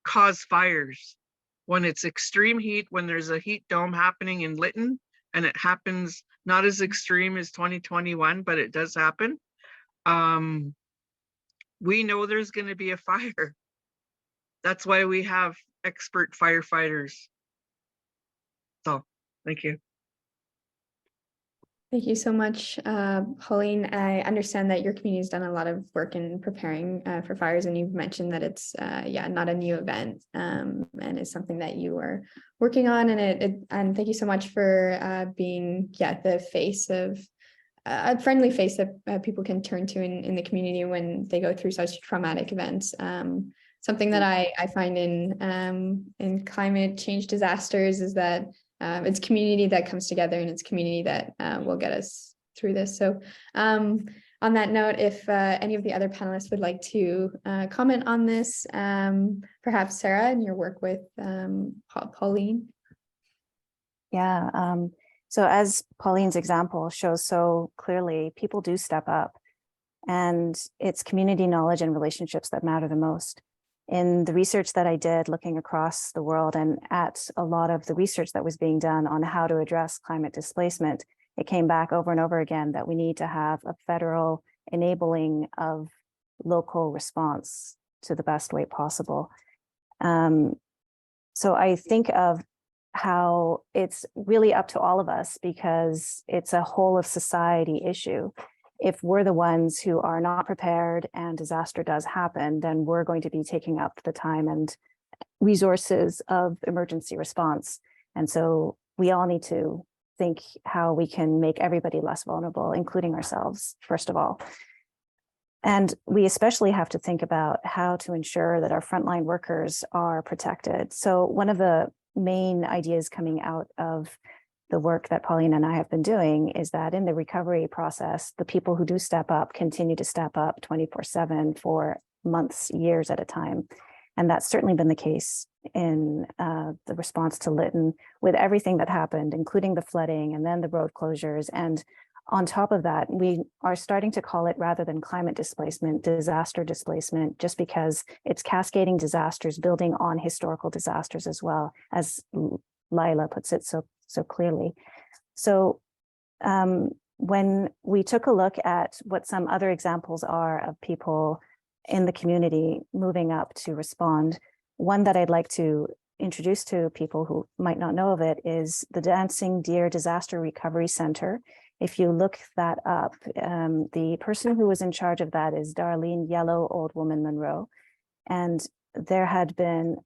cause fires when it's extreme heat, when there's a heat dome happening in Lytton, and it happens not as extreme as 2021, but it does happen. We know there's going to be a fire. That's why we have expert firefighters. So, thank you. Thank you so much, Pauline. I understand that your community has done a lot of work in preparing for fires, and you've mentioned that it's not a new event, and it's something that you are working on. And thank you so much for being the face of a friendly face that people can turn to in the community when they go through such traumatic events. Something that I find in climate change disasters is that it's community that comes together, and it's community that will get us through this. So on that note, if any of the other panelists would like to comment on this, perhaps Sarah and your work with Pauline. Yeah, so as Pauline's example shows so clearly, people do step up, and it's community knowledge and relationships that matter the most. In the research that I did looking across the world and at a lot of the research that was being done on how to address climate displacement, it came back over and over again that we need to have a federal enabling of local response to the best way possible. So I think of how it's really up to all of us because it's a whole of society issue. If we're the ones who are not prepared and disaster does happen, then we're going to be taking up the time and resources of emergency response. And so we all need to think how we can make everybody less vulnerable, including ourselves, first of all. And we especially have to think about how to ensure that our frontline workers are protected. So one of the main ideas coming out of the work that Pauline and I have been doing is that in the recovery process, the people who do step up continue to step up 24/7 for months, years at a time. And that's certainly been the case in the response to Lytton, with everything that happened, including the flooding and then the road closures. And on top of that, we are starting to call it, rather than climate displacement, disaster displacement, just because it's cascading disasters building on historical disasters as well, as Lila puts it so clearly. So when we took a look at what some other examples are of people in the community moving up to respond, one that I'd like to introduce to people who might not know of it is the Dancing Deer Disaster Recovery Center. If you look that up, the person who was in charge of that is Darlene Yellow Old Woman Monroe. And there had been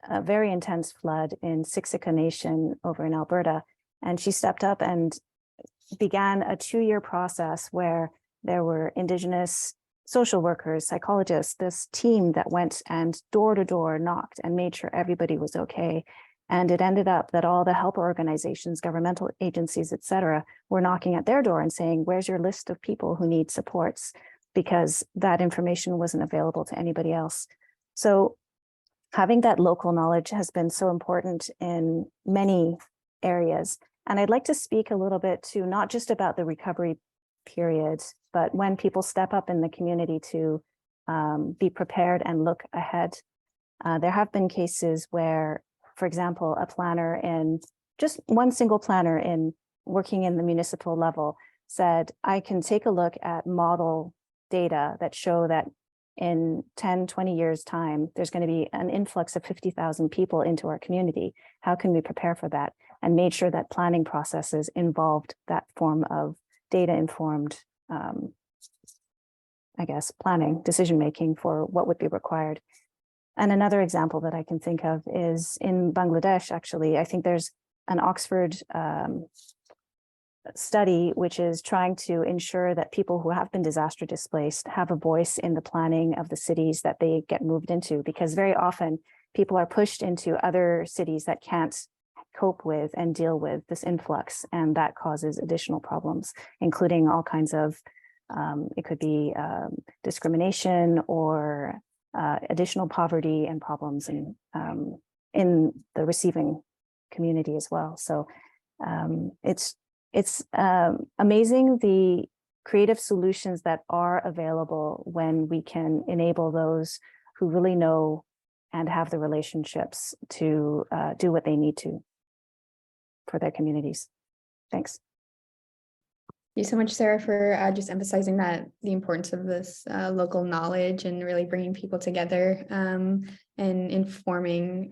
a very intense flood in Siksika Nation over in Alberta. And she stepped up and began a 2-year process where there were Indigenous social workers, psychologists, this team that went and door to door knocked and made sure everybody was okay. And it ended up that all the help organizations, governmental agencies, et cetera, were knocking at their door and saying, where's your list of people who need supports? Because that information wasn't available to anybody else. So having that local knowledge has been so important in many areas. And I'd like to speak a little bit to not just about the recovery period, but when people step up in the community to be prepared and look ahead. There have been cases where, for example, a planner in just one single planner in working in the municipal level said, I can take a look at model data that show that in 10, 20 years time, there's going to be an influx of 50,000 people into our community. How can we prepare for that? And made sure that planning processes involved that form of data-informed, I guess, planning, decision-making for what would be required. And another example that I can think of is in Bangladesh, actually. I think there's an Oxford study which is trying to ensure that people who have been disaster displaced have a voice in the planning of the cities that they get moved into, because very often people are pushed into other cities that can't cope with and deal with this influx, and that causes additional problems, including all kinds of, it could be discrimination or additional poverty and problems in the receiving community as well. So it's amazing the creative solutions that are available when we can enable those who really know and have the relationships to do what they need to for their communities. Thanks. Thank you so much, Sarah, for just emphasizing that the importance of this local knowledge and really bringing people together and informing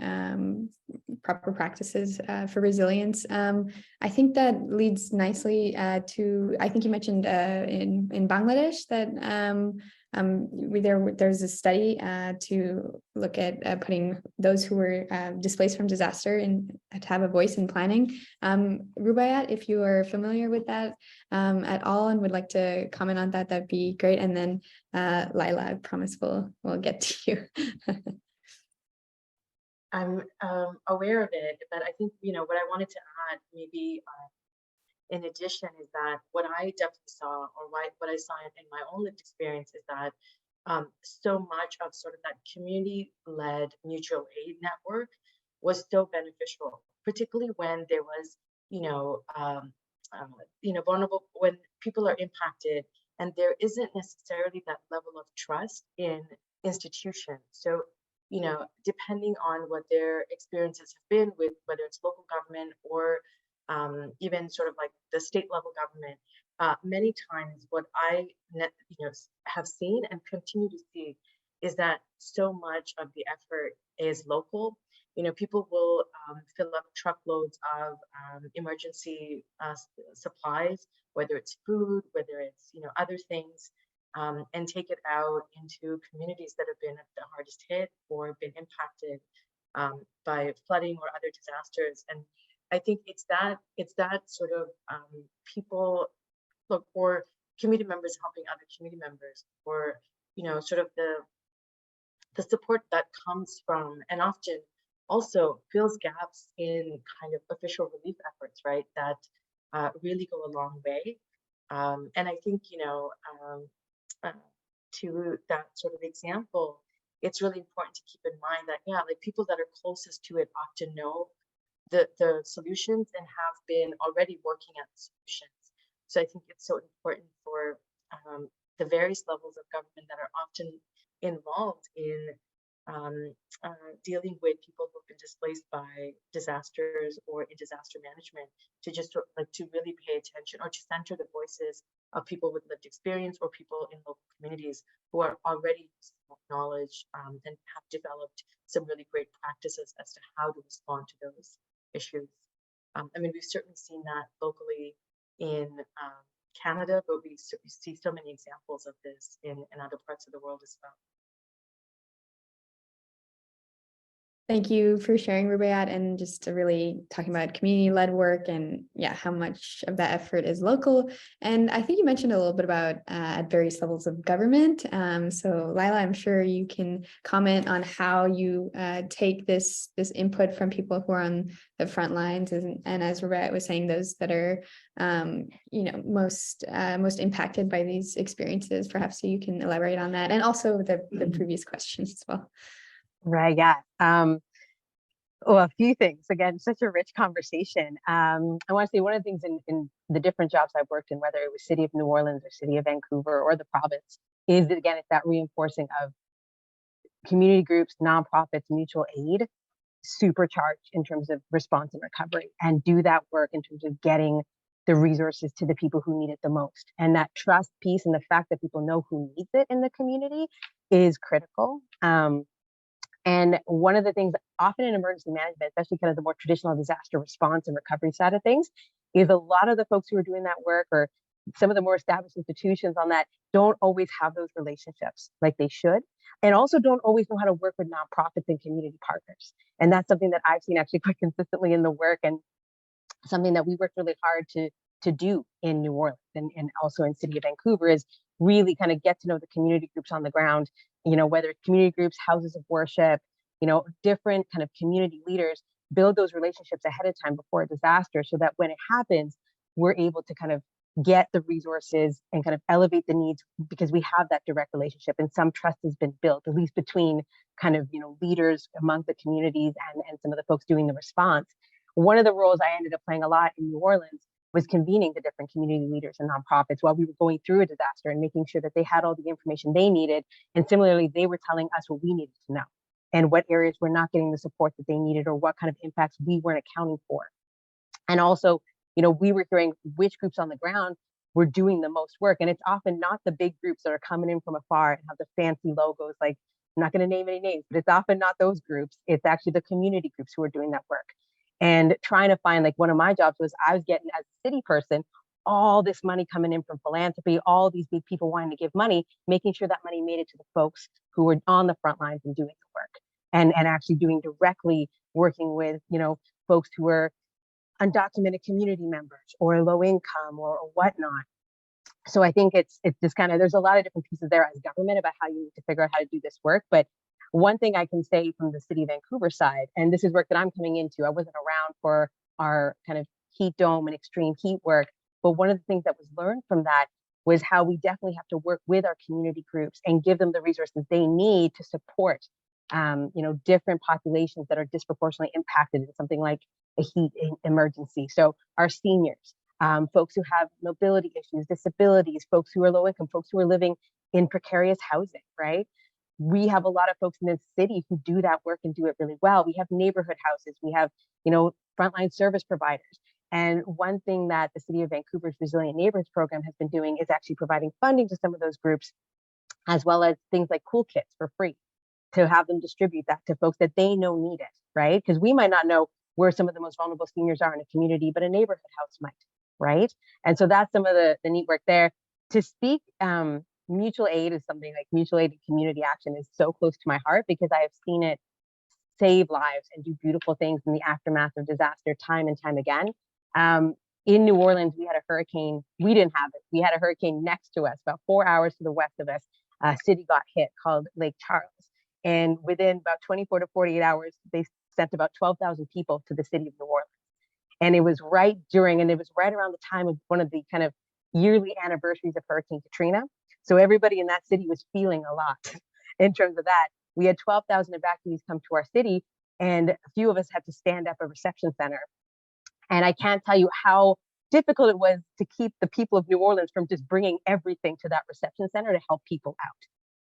proper practices for resilience. I think that leads nicely to, I think you mentioned in Bangladesh that there's a study to look at putting those who were displaced from disaster and to have a voice in planning. Rubaiyat, if you are familiar with that at all and would like to comment on that, that'd be great. And then Lila, I promise we'll get to you. I'm aware of it, but I think, what I wanted to add maybe in addition is that what I definitely saw, or what I saw in my own lived experience, is that so much of sort of that community-led mutual aid network was so beneficial, particularly when there was, vulnerable, when people are impacted and there isn't necessarily that level of trust in institutions. So, depending on what their experiences have been with whether it's local government or even sort of like the state level government, many times what I have seen and continue to see is that so much of the effort is local. People will fill up truckloads of emergency supplies, whether it's food, whether it's other things, and take it out into communities that have been the hardest hit or been impacted by flooding or other disasters. And I think it's that sort of people look, or community members helping other community members, or sort of the support that comes from, and often also fills gaps in kind of official relief efforts, right? That really go a long way. And I think to that sort of example it's really important to keep in mind that, yeah, like people that are closest to it often know the solutions and have been already working at the solutions. So I think it's so important for the various levels of government that are often involved in dealing with people who've been displaced by disasters or in disaster management, to just to really pay attention, or to center the voices of people with lived experience or people in local communities who are already knowledge and have developed some really great practices as to how to respond to those issues. I mean, we've certainly seen that locally in Canada, but we see so many examples of this in other parts of the world as well. Thank you for sharing, Rubaiyat, and just to really talking about community-led work and how much of that effort is local. And I think you mentioned a little bit about at various levels of government. So Lila, I'm sure you can comment on how you take this input from people who are on the front lines, and as Rubaiyat was saying, those that are most impacted by these experiences. Perhaps you can elaborate on that, and also the previous questions as well. Right. Yeah. Well, a few things. Again, such a rich conversation. I want to say one of the things in the different jobs I've worked in, whether it was City of New Orleans or City of Vancouver or the province, is that, again, it's that reinforcing of community groups, nonprofits, mutual aid, supercharged in terms of response and recovery, and do that work in terms of getting the resources to the people who need it the most. And that trust piece and the fact that people know who needs it in the community is critical. And one of the things often in emergency management, especially kind of the more traditional disaster response and recovery side of things, is a lot of the folks who are doing that work, or some of the more established institutions on that, don't always have those relationships like they should, and also don't always know how to work with nonprofits and community partners. And that's something that I've seen actually quite consistently in the work, and something that we worked really hard to do in New Orleans and also in City of Vancouver, is really kind of get to know the community groups on the ground, whether it's community groups, houses of worship, different kind of community leaders, build those relationships ahead of time before a disaster, so that when it happens, we're able to kind of get the resources and kind of elevate the needs, because we have that direct relationship and some trust has been built, at least between kind of, leaders among the communities and some of the folks doing the response. One of the roles I ended up playing a lot in New Orleans was convening the different community leaders and nonprofits while we were going through a disaster and making sure that they had all the information they needed. And similarly, they were telling us what we needed to know and what areas were not getting the support that they needed, or what kind of impacts we weren't accounting for. And also, we were hearing which groups on the ground were doing the most work. And it's often not the big groups that are coming in from afar and have the fancy logos. Like, I'm not going to name any names, but it's often not those groups. It's actually the community groups who are doing that work. And trying to find, like, one of my jobs was I was getting, as a city person, all this money coming in from philanthropy, all these big people wanting to give money, making sure that money made it to the folks who were on the front lines and doing the work, and actually doing directly working with, folks who were undocumented community members or low income or whatnot. So I think it's just kind of, there's a lot of different pieces there as government about how you need to figure out how to do this work. But one thing I can say from the City of Vancouver side, and this is work that I'm coming into, I wasn't around for our kind of heat dome and extreme heat work, but one of the things that was learned from that was how we definitely have to work with our community groups and give them the resources they need to support, different populations that are disproportionately impacted in something like a heat emergency. So our seniors, folks who have mobility issues, disabilities, folks who are low income, folks who are living in precarious housing, right? We have a lot of folks in this city who do that work and do it really well. We have neighborhood houses, we have, frontline service providers. And one thing that the City of Vancouver's Resilient Neighborhoods program has been doing is actually providing funding to some of those groups, as well as things like cool kits for free, to have them distribute that to folks that they know need it, right? Because we might not know where some of the most vulnerable seniors are in a community, but a neighborhood house might, right? And so that's some of the neat work there. To speak, mutual aid is something like mutual aid and community action is so close to my heart, because I have seen it save lives and do beautiful things in the aftermath of disaster time and time again. In New Orleans, we had a hurricane. We didn't have it. We had a hurricane next to us, about 4 hours to the west of us. A city got hit called Lake Charles. And within about 24 to 48 hours, they sent about 12,000 people to the city of New Orleans. And it was right around the time of one of the kind of yearly anniversaries of Hurricane Katrina. So everybody in that city was feeling a lot in terms of that. we had 12,000 evacuees come to our city, and a few of us had to stand up a reception center. And I can't tell you how difficult it was to keep the people of New Orleans from just bringing everything to that reception center to help people out.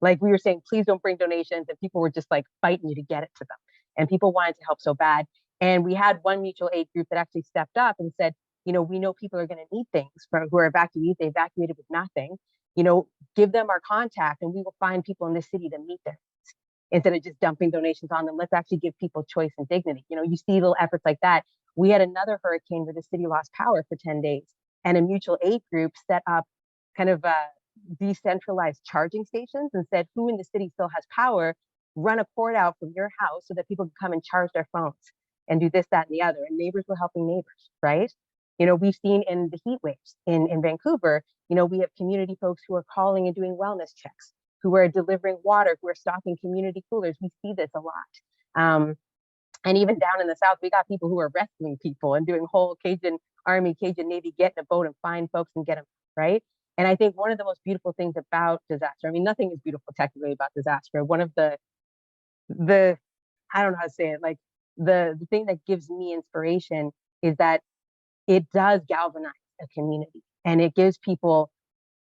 Like we were saying, please don't bring donations, and people were just like fighting you to get it to them. And people wanted to help so bad. And we had one mutual aid group that actually stepped up and said, you know, we know people are going to need things from who are evacuees. They evacuated with nothing. You know, give them our contact and we will find people in this city to meet their needs. Instead of just dumping donations on them, let's actually give people choice and dignity. You know, you see little efforts like that. We had another hurricane where the city lost power for 10 days, and a mutual aid group set up kind of decentralized charging stations and said, who in the city still has power, run a cord out from your house so that people can come and charge their phones and do this, that, and the other. And neighbors were helping neighbors, right? You know, we've seen in the heat waves in Vancouver, you know, we have community folks who are calling and doing wellness checks, who are delivering water, who are stocking community coolers. We see this a lot. And even down in the South, we got people who are rescuing people and doing whole Cajun Army, Cajun Navy, get in a boat and find folks and get them, right? And I think one of the most beautiful things about disaster, I mean, nothing is beautiful technically about disaster. One of the I don't know how to say it, like the thing that gives me inspiration is that it does galvanize a community, and it gives people,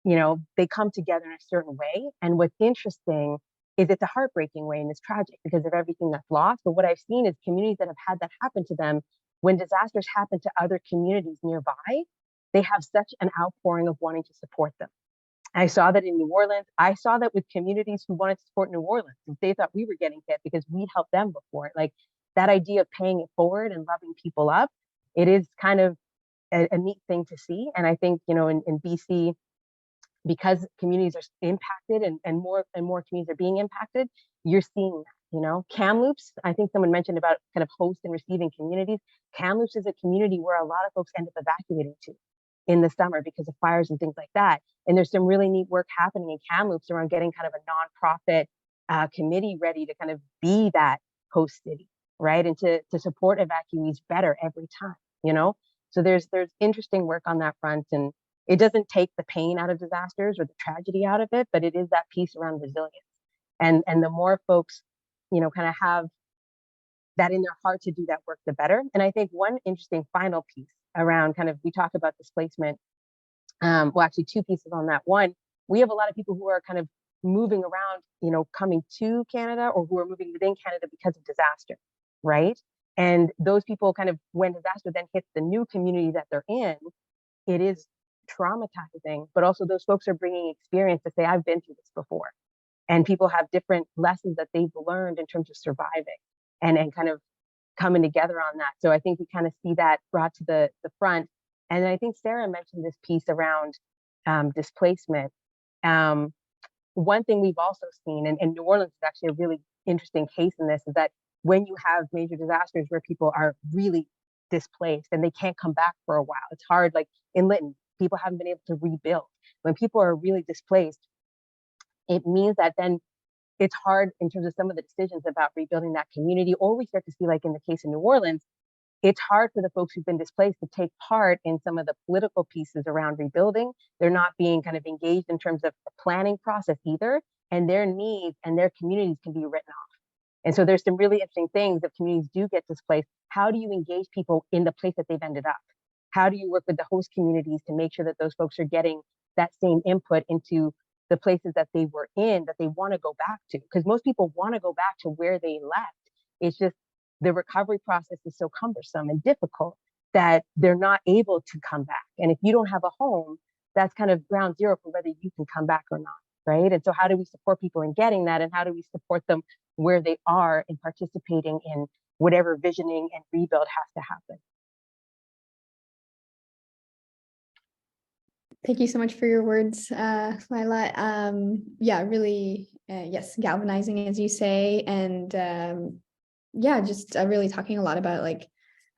you know, they come together in a certain way. And what's interesting is it's a heartbreaking way and it's tragic because of everything that's lost. But what I've seen is communities that have had that happen to them, when disasters happen to other communities nearby, they have such an outpouring of wanting to support them. I saw that in New Orleans. I saw that with communities who wanted to support New Orleans. They thought we were getting hit because we'd helped them before. Like that idea of paying it forward and loving people up, it is kind of a neat thing to see. And I think, you know, in BC, because communities are impacted and more communities are being impacted, you're seeing that, you know. Kamloops, I think someone mentioned about kind of host and receiving communities. Kamloops is a community where a lot of folks end up evacuating to in the summer because of fires and things like that. And there's some really neat work happening in Kamloops around getting kind of a nonprofit committee ready to kind of be that host city, right? And to support evacuees better every time, you know? So there's interesting work on that front, and it doesn't take the pain out of disasters or the tragedy out of it, but it is that piece around resilience. And the more folks, you know, kind of have that in their heart to do that work, the better. And I think one interesting final piece around kind of, we talk about displacement, well, actually two pieces on that. One, we have a lot of people who are kind of moving around, you know, coming to Canada or who are moving within Canada because of disaster, right? And those people kind of, when disaster then hits the new community that they're in, it is traumatizing, but also those folks are bringing experience to say, I've been through this before. And people have different lessons that they've learned in terms of surviving and kind of coming together on that. So I think we kind of see that brought to the front. And I think Sarah mentioned this piece around displacement. One thing we've also seen, and New Orleans is actually a really interesting case in this, is that when you have major disasters where people are really displaced and they can't come back for a while, it's hard. Like in Lytton, people haven't been able to rebuild. When people are really displaced, it means that then it's hard in terms of some of the decisions about rebuilding that community. Or we start to see, like in the case of New Orleans, it's hard for the folks who've been displaced to take part in some of the political pieces around rebuilding. They're not being kind of engaged in terms of the planning process either, and their needs and their communities can be written off. And so there's some really interesting things if communities do get displaced. How do you engage people in the place that they've ended up? How do you work with the host communities to make sure that those folks are getting that same input into the places that they were in, that they want to go back to? Because most people want to go back to where they left. It's just the recovery process is so cumbersome and difficult that they're not able to come back. And if you don't have a home, that's kind of ground zero for whether you can come back or not, right? And so how do we support people in getting that? And how do we support them where they are in participating in whatever visioning and rebuild has to happen? Thank you so much for your words, Lila. Yeah, really, yes, galvanizing, as you say. And yeah, just really talking a lot about, like,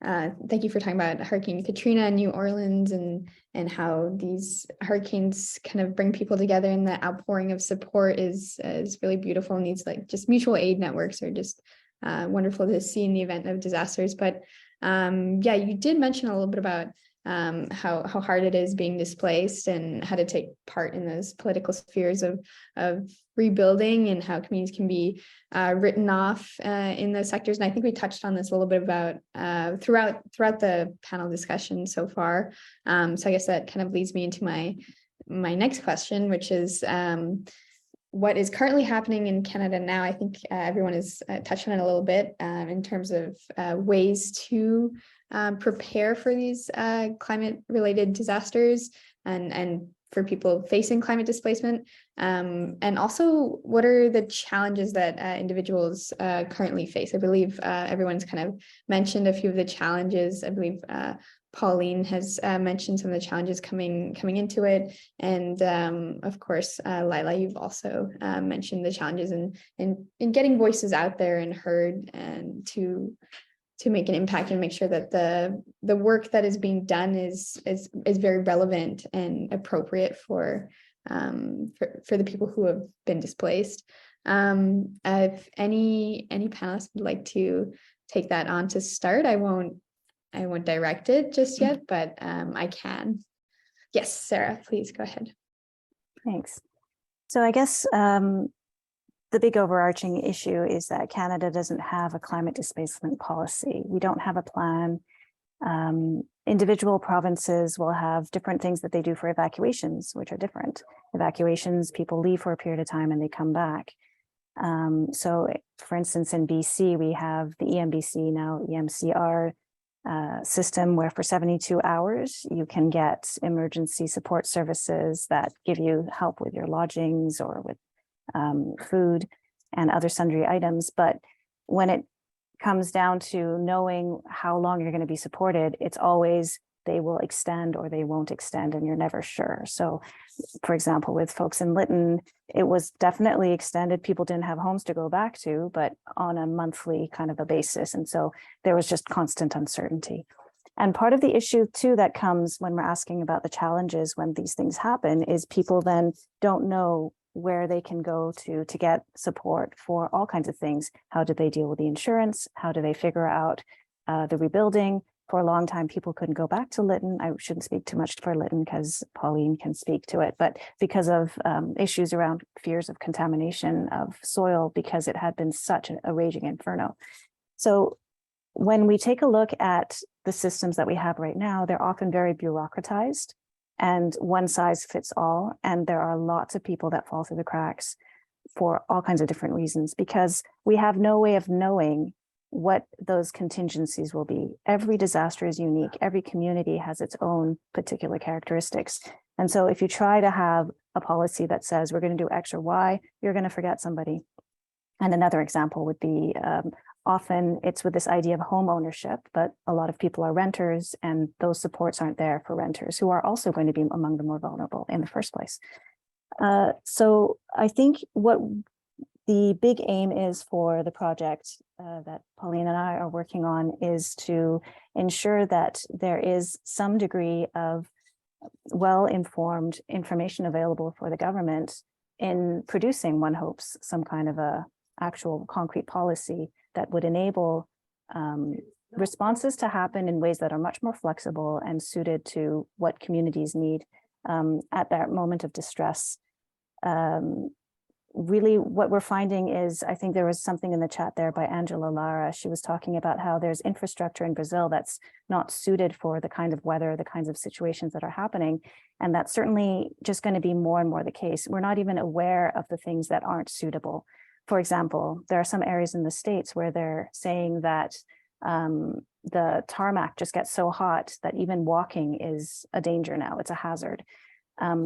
thank you for talking about Hurricane Katrina and New Orleans and how these hurricanes kind of bring people together, and the outpouring of support is really beautiful. And these, like, just mutual aid networks are just wonderful to see in the event of disasters. But yeah, you did mention a little bit about how hard it is being displaced and how to take part in those political spheres of rebuilding, and how communities can be written off in those sectors. And I think we touched on this a little bit about throughout the panel discussion so far. So I guess that kind of leads me into my next question, which is what is currently happening in Canada now. I think everyone has touched on it a little bit in terms of ways to prepare for these climate-related disasters and for people facing climate displacement. And also, what are the challenges that individuals currently face? I believe everyone's kind of mentioned a few of the challenges. I believe Pauline has mentioned some of the challenges coming into it. And of course, Lila, you've also mentioned the challenges in getting voices out there and heard, and to make an impact and make sure that the work that is being done is very relevant and appropriate for the people who have been displaced. If any panelists would like to take that on to start, I won't direct it just yet, but I can. Yes, Sarah, please go ahead. Thanks. So I guess the big overarching issue is that Canada doesn't have a climate displacement policy. We don't have a plan. Individual provinces will have different things that they do for evacuations, which are different. Evacuations, people leave for a period of time and they come back. So for instance, in BC, we have the EMBC, now EMCR, system where for 72 hours, you can get emergency support services that give you help with your lodgings or with food and other sundry items. But when it comes down to knowing how long you're going to be supported, it's always they will extend or they won't extend, and you're never sure. So for example, with folks in Lytton, it was definitely extended. People didn't have homes to go back to, but on a monthly kind of a basis. And so there was just constant uncertainty. And part of the issue too that comes when we're asking about the challenges when these things happen is people then don't know where they can go to get support for all kinds of things. How do they deal with the insurance? How do they figure out the rebuilding? For a long time, people couldn't go back to Lytton. I shouldn't speak too much for Lytton because Pauline can speak to it, but because of issues around fears of contamination of soil, because it had been such a raging inferno. So when we take a look at the systems that we have right now, they're often very bureaucratized and one size fits all. And there are lots of people that fall through the cracks for all kinds of different reasons, because we have no way of knowing what those contingencies will be. Every disaster is unique. Every community has its own particular characteristics. And so if you try to have a policy that says we're going to do X or Y, you're going to forget somebody. And another example would be often it's with this idea of home ownership, but a lot of people are renters and those supports aren't there for renters who are also going to be among the more vulnerable in the first place. So I think what the big aim is for the project that Pauline and I are working on is to ensure that there is some degree of well-informed information available for the government in producing, one hopes, some kind of a actual concrete policy that would enable responses to happen in ways that are much more flexible and suited to what communities need at that moment of distress. Really what we're finding is, I think there was something in the chat there by Angela Lara. She was talking about how there's infrastructure in Brazil that's not suited for the kind of weather, the kinds of situations that are happening. And that's certainly just going to be more and more the case. We're not even aware of the things that aren't suitable. For example, there are some areas in the States where they're saying that the tarmac just gets so hot that even walking is a danger now. It's a hazard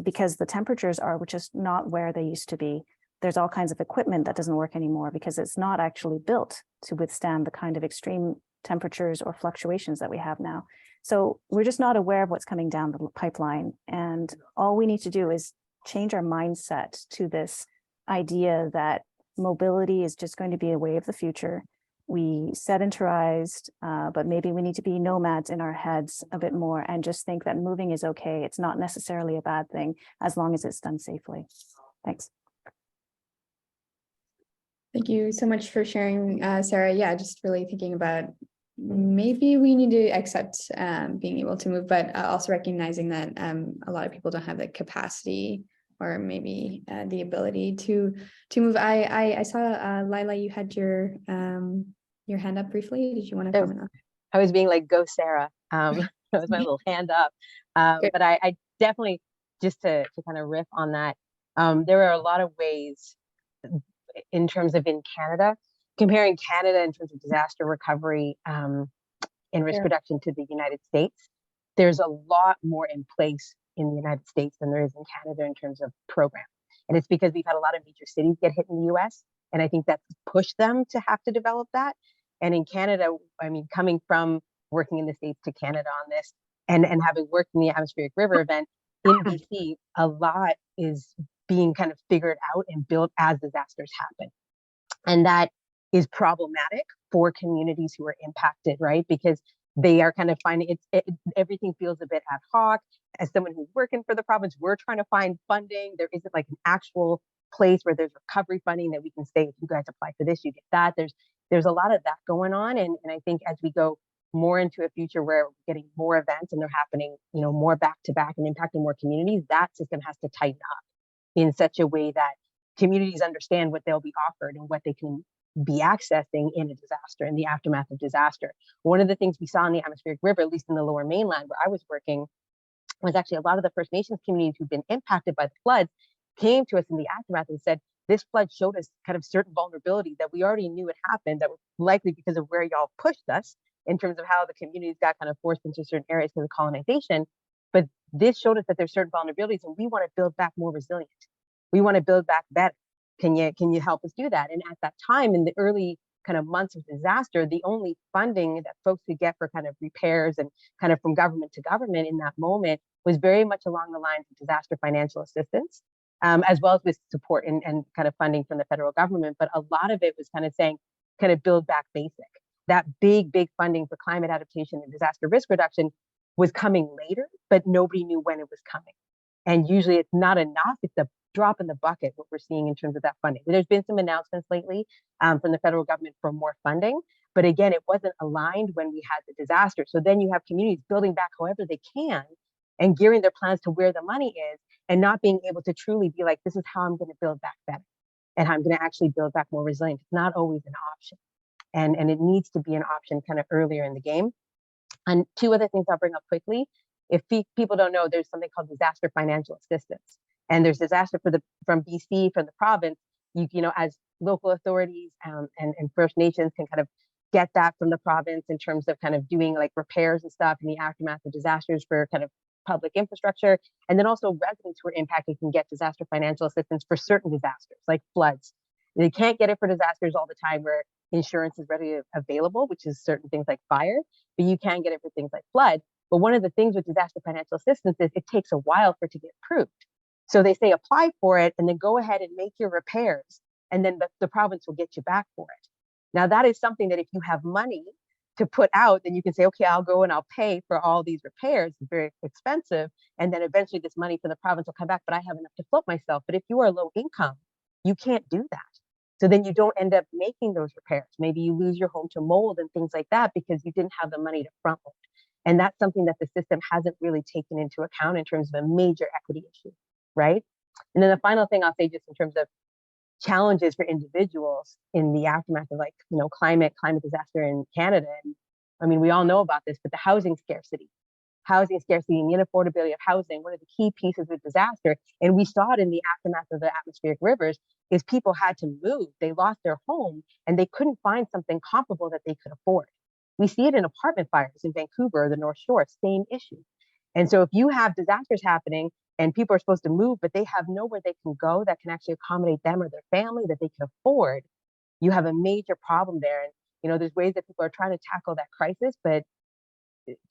because the temperatures are just not where they used to be. There's all kinds of equipment that doesn't work anymore because it's not actually built to withstand the kind of extreme temperatures or fluctuations that we have now. So we're just not aware of what's coming down the pipeline. And all we need to do is change our mindset to this idea that mobility is just going to be a way of the future. We sedentarized, but maybe we need to be nomads in our heads a bit more and just think that moving is okay. It's not necessarily a bad thing as long as it's done safely. Thanks. Thank you so much for sharing, Sarah. Yeah, just really thinking about maybe we need to accept being able to move, but also recognizing that a lot of people don't have the capacity or maybe the ability to move. I saw Lila, you had your hand up briefly. Did you want to comment on? I was being like, go Sarah. That was my little hand up. But I definitely, just to kind of riff on that, there are a lot of ways in terms of in Canada, comparing Canada in terms of disaster recovery and risk reduction to the United States. There's a lot more in place in the United States than there is in Canada in terms of program. And it's because we've had a lot of major cities get hit in the US. And I think that's pushed them to have to develop that. And in Canada, I mean, coming from working in the States to Canada on this and having worked in the atmospheric river event in BC, a lot is being kind of figured out and built as disasters happen. And that is problematic for communities who are impacted, right? Because they are kind of finding everything feels a bit ad hoc. As someone who's working for the province, we're trying to find funding. There isn't like an actual place where there's recovery funding that we can say, if you guys apply for this, you get that. There's a lot of that going on. And I think as we go more into a future where we're getting more events and they're happening, you know, more back to back and impacting more communities, that system has to tighten up in such a way that communities understand what they'll be offered and what they can be accessing in a disaster, in the aftermath of disaster. One of the things we saw in the atmospheric river, at least in the Lower Mainland where I was working, was actually a lot of the First Nations communities who've been impacted by the floods came to us in the aftermath and said, this flood showed us kind of certain vulnerabilities that we already knew had happened, that were likely because of where y'all pushed us in terms of how the communities got kind of forced into certain areas because of colonization. But this showed us that there's certain vulnerabilities and we want to build back more resilient. We want to build back better. Can you help us do that? And at that time, in the early kind of months of disaster, the only funding that folks could get for kind of repairs and kind of from government to government in that moment was very much along the lines of disaster financial assistance, as well as with support and kind of funding from the federal government. But a lot of it was kind of saying, kind of build back basic. That big funding for climate adaptation and disaster risk reduction was coming later, but nobody knew when it was coming. And usually it's not enough. It's a drop in the bucket, what we're seeing in terms of that funding. There's been some announcements lately from the federal government for more funding, but again, it wasn't aligned when we had the disaster. So then you have communities building back however they can and gearing their plans to where the money is and not being able to truly be like, this is how I'm going to build back better and how I'm going to actually build back more resilient. It's not always an option. And it needs to be an option kind of earlier in the game. And two other things I'll bring up quickly. If people don't know, there's something called disaster financial assistance. And there's disaster from BC, from the province, you know, as local authorities and First Nations can kind of get that from the province in terms of kind of doing like repairs and stuff in the aftermath of disasters for kind of public infrastructure. And then also residents who are impacted can get disaster financial assistance for certain disasters like floods. They can't get it for disasters all the time where insurance is readily available, which is certain things like fire, but you can get it for things like flood. But one of the things with disaster financial assistance is it takes a while for it to get approved. So they say apply for it and then go ahead and make your repairs, and then the province will get you back for it. Now that is something that if you have money to put out, then you can say, okay, I'll go and I'll pay for all these repairs. It's very expensive. And then eventually this money from the province will come back, but I have enough to float myself. But if you are low income, you can't do that. So then you don't end up making those repairs. Maybe you lose your home to mold and things like that because you didn't have the money to front load. And that's something that the system hasn't really taken into account in terms of a major equity issue, right? And then the final thing I'll say just in terms of challenges for individuals in the aftermath of like, you know, climate disaster in Canada. And I mean, we all know about this, but the housing scarcity and the unaffordability of housing, one of the key pieces of disaster, and we saw it in the aftermath of the atmospheric rivers, is people had to move. They lost their home and they couldn't find something comparable that they could afford. We see it in apartment fires in Vancouver or the North Shore, same issue. And so if you have disasters happening and people are supposed to move, but they have nowhere they can go that can actually accommodate them or their family that they can afford, you have a major problem there. And, you know, there's ways that people are trying to tackle that crisis, but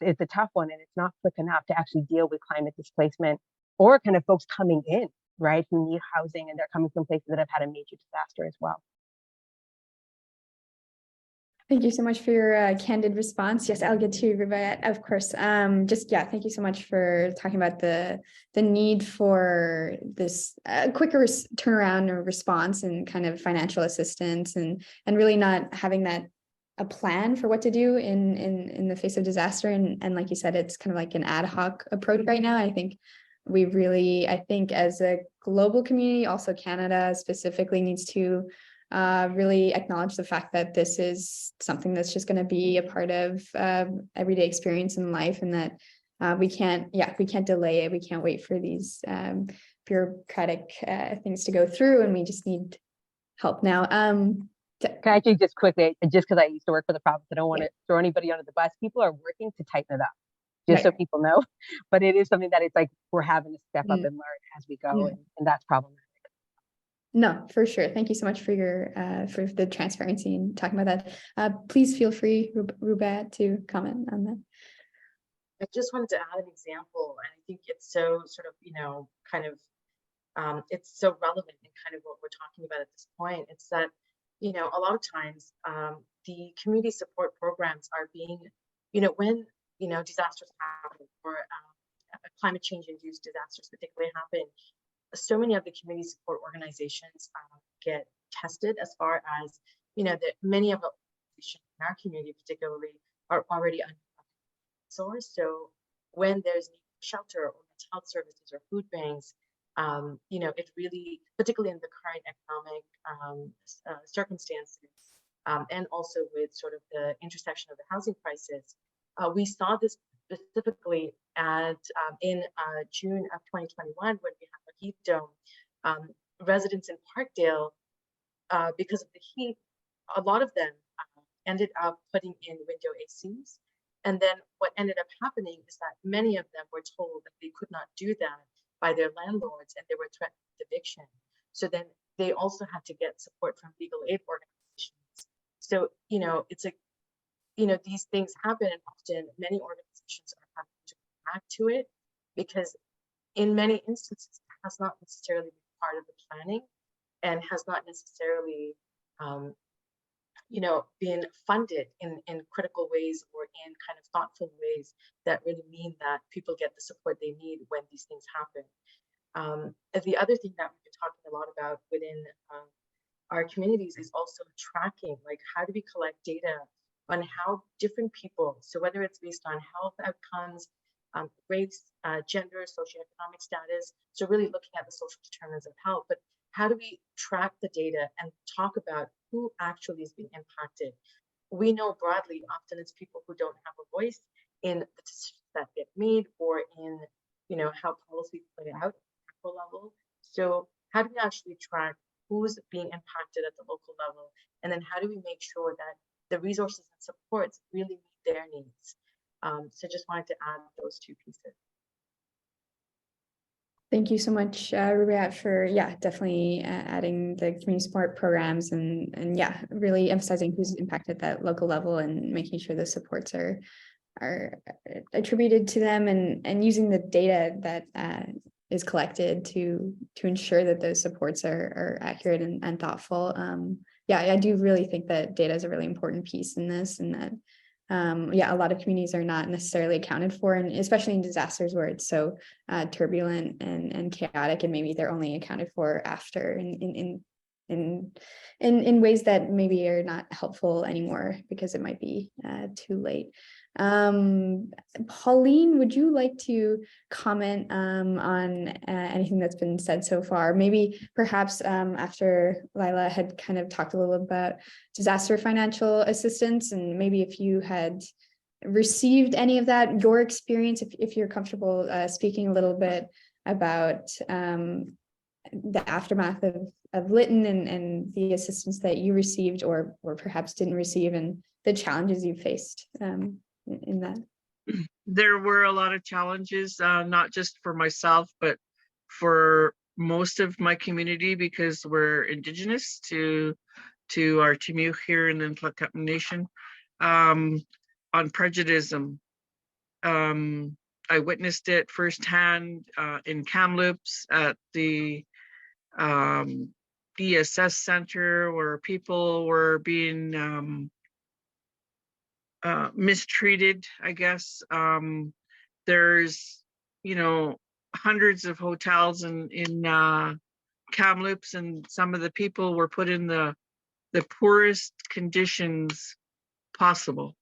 it's a tough one and it's not quick enough to actually deal with climate displacement or kind of folks coming in, right, who need housing and they're coming from places that have had a major disaster as well. Thank you so much for your candid response. Yes, I'll get to Rivette, of course. Thank you so much for talking about the need for this quicker turnaround or response and kind of financial assistance and really not having that a plan for what to do in the face of disaster. And like you said, it's kind of like an ad hoc approach right now. I think we really, I think as a global community, also Canada specifically needs to really acknowledge the fact that this is something that's just going to be a part of everyday experience in life, and that we can't delay it. We can't wait for these bureaucratic things to go through, and we just need help now. Can I actually just quickly, just because I used to work for the province, I don't want to throw anybody under the bus. People are working to tighten it up, just so people know. But it is something that it's like we're having to step up and learn as we go, and that's problematic. No, for sure. Thank you so much for your for the transparency and talking about that. Please feel free, Rubat, to comment on that. I just wanted to add an example, and I think it's so sort of, kind of, it's so relevant in kind of what we're talking about at this point. It's that, a lot of times the community support programs are being, when, disasters happen, or climate change induced disasters particularly happen, so many of the community support organizations get tested as far as, that many of the organizations in our community particularly are already under source. So when there's shelter or mental health services or food banks, it really, particularly in the current economic circumstances, and also with sort of the intersection of the housing crisis, we saw this specifically in June of 2021 when we had the heat dome. Residents in Parkdale, because of the heat, a lot of them ended up putting in window ACs. And then what ended up happening is that many of them were told that they could not do that by their landlords, and they were threatened with eviction. So then they also had to get support from legal aid organizations. So, it's like, these things happen, and often many organizations are having to react to it because in many instances it has not necessarily been part of the planning and has not necessarily been funded in critical ways or in kind of thoughtful ways that really mean that people get the support they need when these things happen. The other thing that we've been talking a lot about within our communities is also tracking, like how do we collect data on how different people, so whether it's based on health outcomes, race, gender, socioeconomic status, so really looking at the social determinants of health, but how do we track the data and talk about who actually is being impacted? We know broadly, often it's people who don't have a voice in the decisions that get made or in, how policies play out at the macro level. So how do we actually track who's being impacted at the local level? And then how do we make sure that the resources and supports really meet their needs? So just wanted to add those two pieces. Thank you so much, Rubat, for definitely adding the community support programs and really emphasizing who's impacted at that local level and making sure the supports are attributed to them, and using the data that is collected to ensure that those supports are accurate and thoughtful. I do really think that data is a really important piece in this, and that a lot of communities are not necessarily accounted for, and especially in disasters where it's so turbulent and chaotic, and maybe they're only accounted for after in ways that maybe are not helpful anymore because it might be too late. Pauline, would you like to comment on anything that's been said so far? Maybe perhaps after Lila had kind of talked a little about disaster financial assistance, and maybe if you had received any of that, your experience, if you're comfortable speaking a little bit about the aftermath of Lytton and the assistance that you received or perhaps didn't receive, and the challenges you faced in that. There were a lot of challenges, not just for myself, but for most of my community, because we're Indigenous to our Timuuk here in the Tla'amin Nation, on prejudice. I witnessed it firsthand in Kamloops at the ESS center, where people were being mistreated, I guess. There's, hundreds of hotels in Kamloops, and some of the people were put in the poorest conditions possible.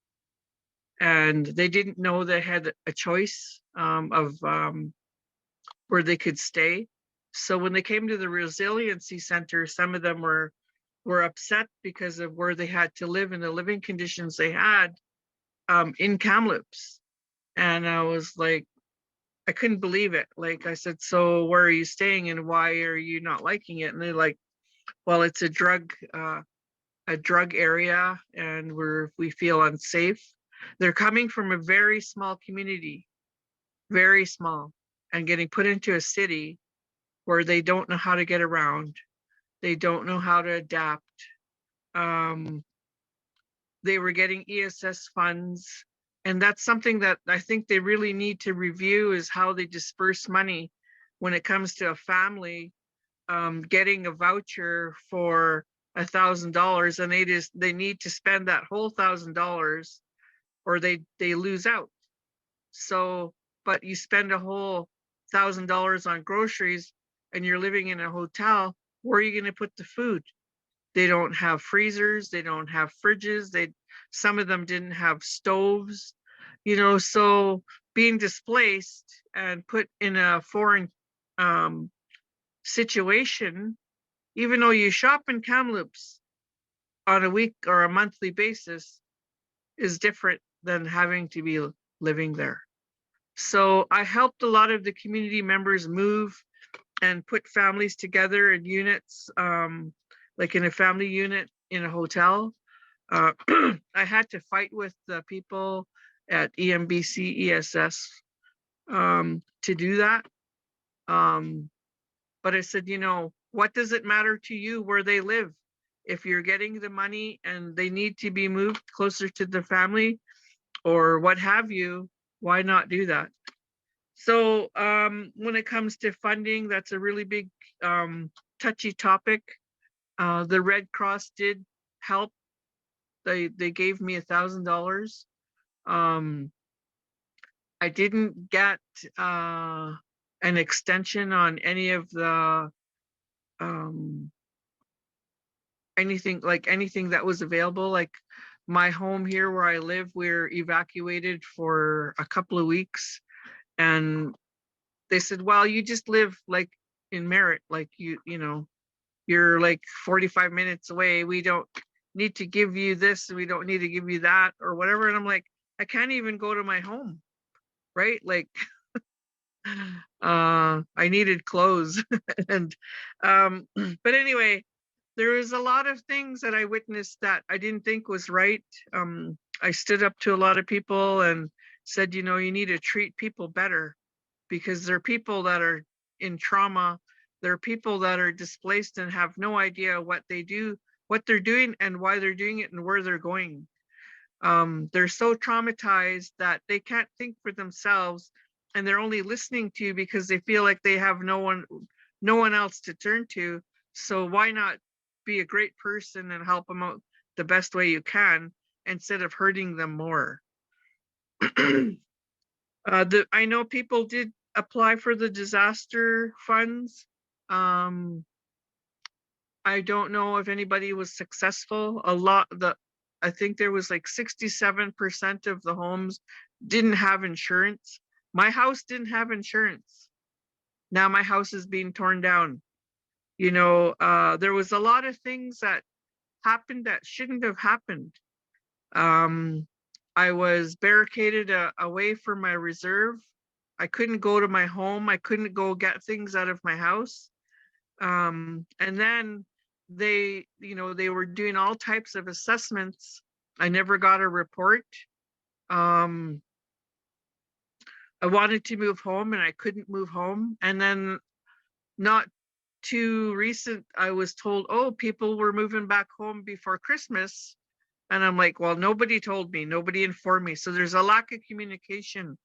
And they didn't know they had a choice of where they could stay. So when they came to the resiliency center, some of them were upset because of where they had to live and the living conditions they had in Kamloops. And I was like, I couldn't believe it. Like I said, so where are you staying and why are you not liking it? And they're like, well, it's a drug area and we feel unsafe. They're coming from a very small community, very small, and getting put into a city where they don't know how to get around. They don't know how to adapt. They were getting ESS funds. And that's something that I think they really need to review, is how they disperse money when it comes to a family getting a voucher for $1,000, and they need to spend that whole $1,000 or they lose out. So, but you spend a whole $1,000 on groceries and you're living in a hotel, where are you going to put the food? They don't have freezers, they don't have fridges, some of them didn't have stoves, so being displaced and put in a foreign situation, even though you shop in Kamloops on a week or a monthly basis, is different than having to be living there. So I helped a lot of the community members move and put families together in units, like in a family unit in a hotel. I had to fight with the people at EMBC ESS to do that. But I said, what does it matter to you where they live? If you're getting the money and they need to be moved closer to the family or what have you, why not do that? So when it comes to funding, that's a really big touchy topic. The Red Cross did help. They gave me $1,000. I didn't get an extension on any of the anything that was available. Like my home here where I live, we're evacuated for a couple of weeks, and they said, well, you just live like in Merritt, like you're like 45 minutes away. We don't need to give you this, we don't need to give you that or whatever. And I'm like, I can't even go to my home, right? Like I needed clothes. And but anyway, there was a lot of things that I witnessed that I didn't think was right. I stood up to a lot of people and said, you need to treat people better, because there are people that are in trauma. There are people that are displaced and have no idea what they're doing and why they're doing it and where they're going. They're so traumatized that they can't think for themselves, and they're only listening to you because they feel like they have no one else to turn to. So why not be a great person and help them out the best way you can instead of hurting them more? I know people did apply for the disaster funds. I don't know if anybody was successful. I think there was like 67% of the homes didn't have insurance. My house didn't have insurance. Now my house is being torn down. There was a lot of things that happened that shouldn't have happened. I was barricaded away from my reserve. I couldn't go to my home. I couldn't go get things out of my house. And then they were doing all types of assessments. I never got a report. I wanted to move home and I couldn't move home. And then not too recent, I was told, oh, people were moving back home before Christmas. And I'm like, well, nobody told me, nobody informed me. So there's a lack of communication.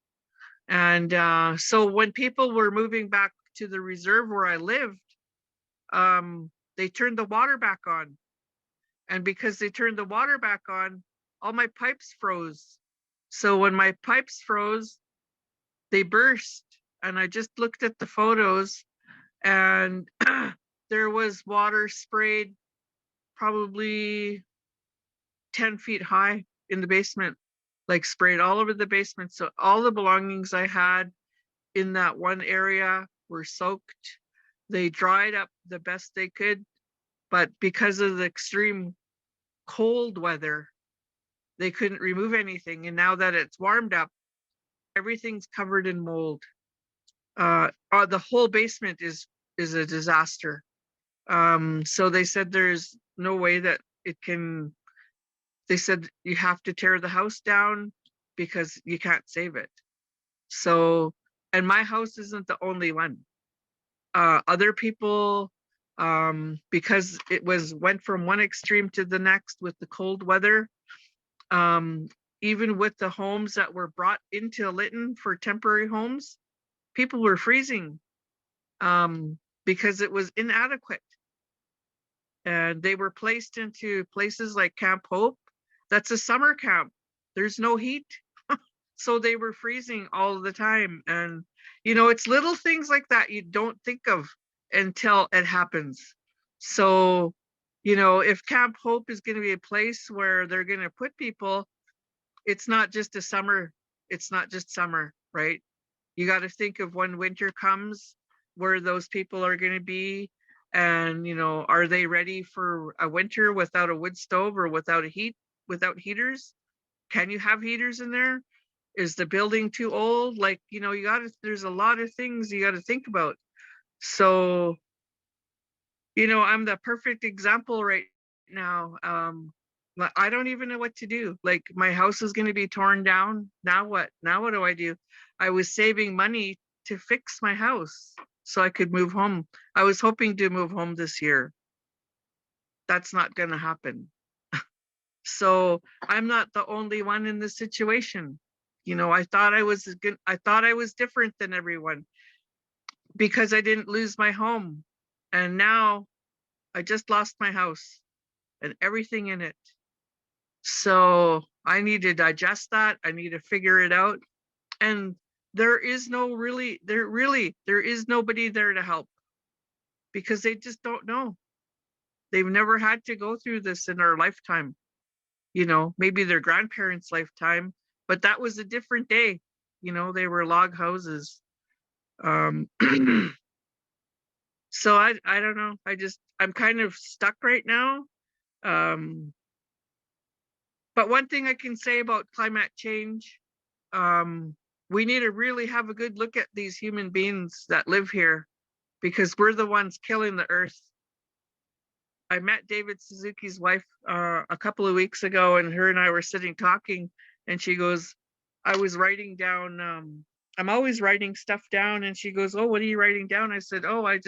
And so when people were moving back to the reserve where I lived, they turned the water back on. And because they turned the water back on, all my pipes froze. So when my pipes froze, they burst. And I just looked at the photos, and there was water sprayed probably 10 feet high in the basement, like sprayed all over the basement. So all the belongings I had in that one area were soaked. They dried up the best they could, but because of the extreme cold weather, they couldn't remove anything. And now that it's warmed up, everything's covered in mold. The whole basement is a disaster. So they said there's no way that it can, they said you have to tear the house down because you can't save it. So, and my house isn't the only one. Other people, because it went from one extreme to the next with the cold weather, even with the homes that were brought into Lytton for temporary homes, people were freezing because it was inadequate. And they were placed into places like Camp Hope. That's a summer camp. There's no heat. So they were freezing all the time. And, you know, it's little things like that you don't think of until it happens. So, you know, if Camp Hope is going to be a place where they're going to put people, it's not just a summer. It's not just summer, right? You got to think of when winter comes, where those people are going to be. And, you know, are they ready for a winter without a wood stove or without without heaters? Can you have heaters in there? Is the building too old? Like, you know, there's a lot of things you got to think about. So, you know, I'm the perfect example right now. I don't even know what to do. Like, my house is going to be torn down. Now what? Now what do I do? I was saving money to fix my house so I could move home. I was hoping to move home this year. That's not going to happen. So I'm not the only one in this situation. You know, I thought I was different than everyone because I didn't lose my home. And now I just lost my house and everything in it. So I need to digest that. I need to figure it out. And there is nobody there to help because they just don't know. They've never had to go through this in our lifetime. You know, maybe their grandparents' lifetime, but that was a different day. You know, they were log houses. So I don't know. I'm kind of stuck right now. But one thing I can say about climate change, we need to really have a good look at these human beings that live here because we're the ones killing the earth. I met David Suzuki's wife a couple of weeks ago, and her and I were sitting talking, and she goes, I was writing down, I'm always writing stuff down. And she goes, oh, what are you writing down? I said, oh, I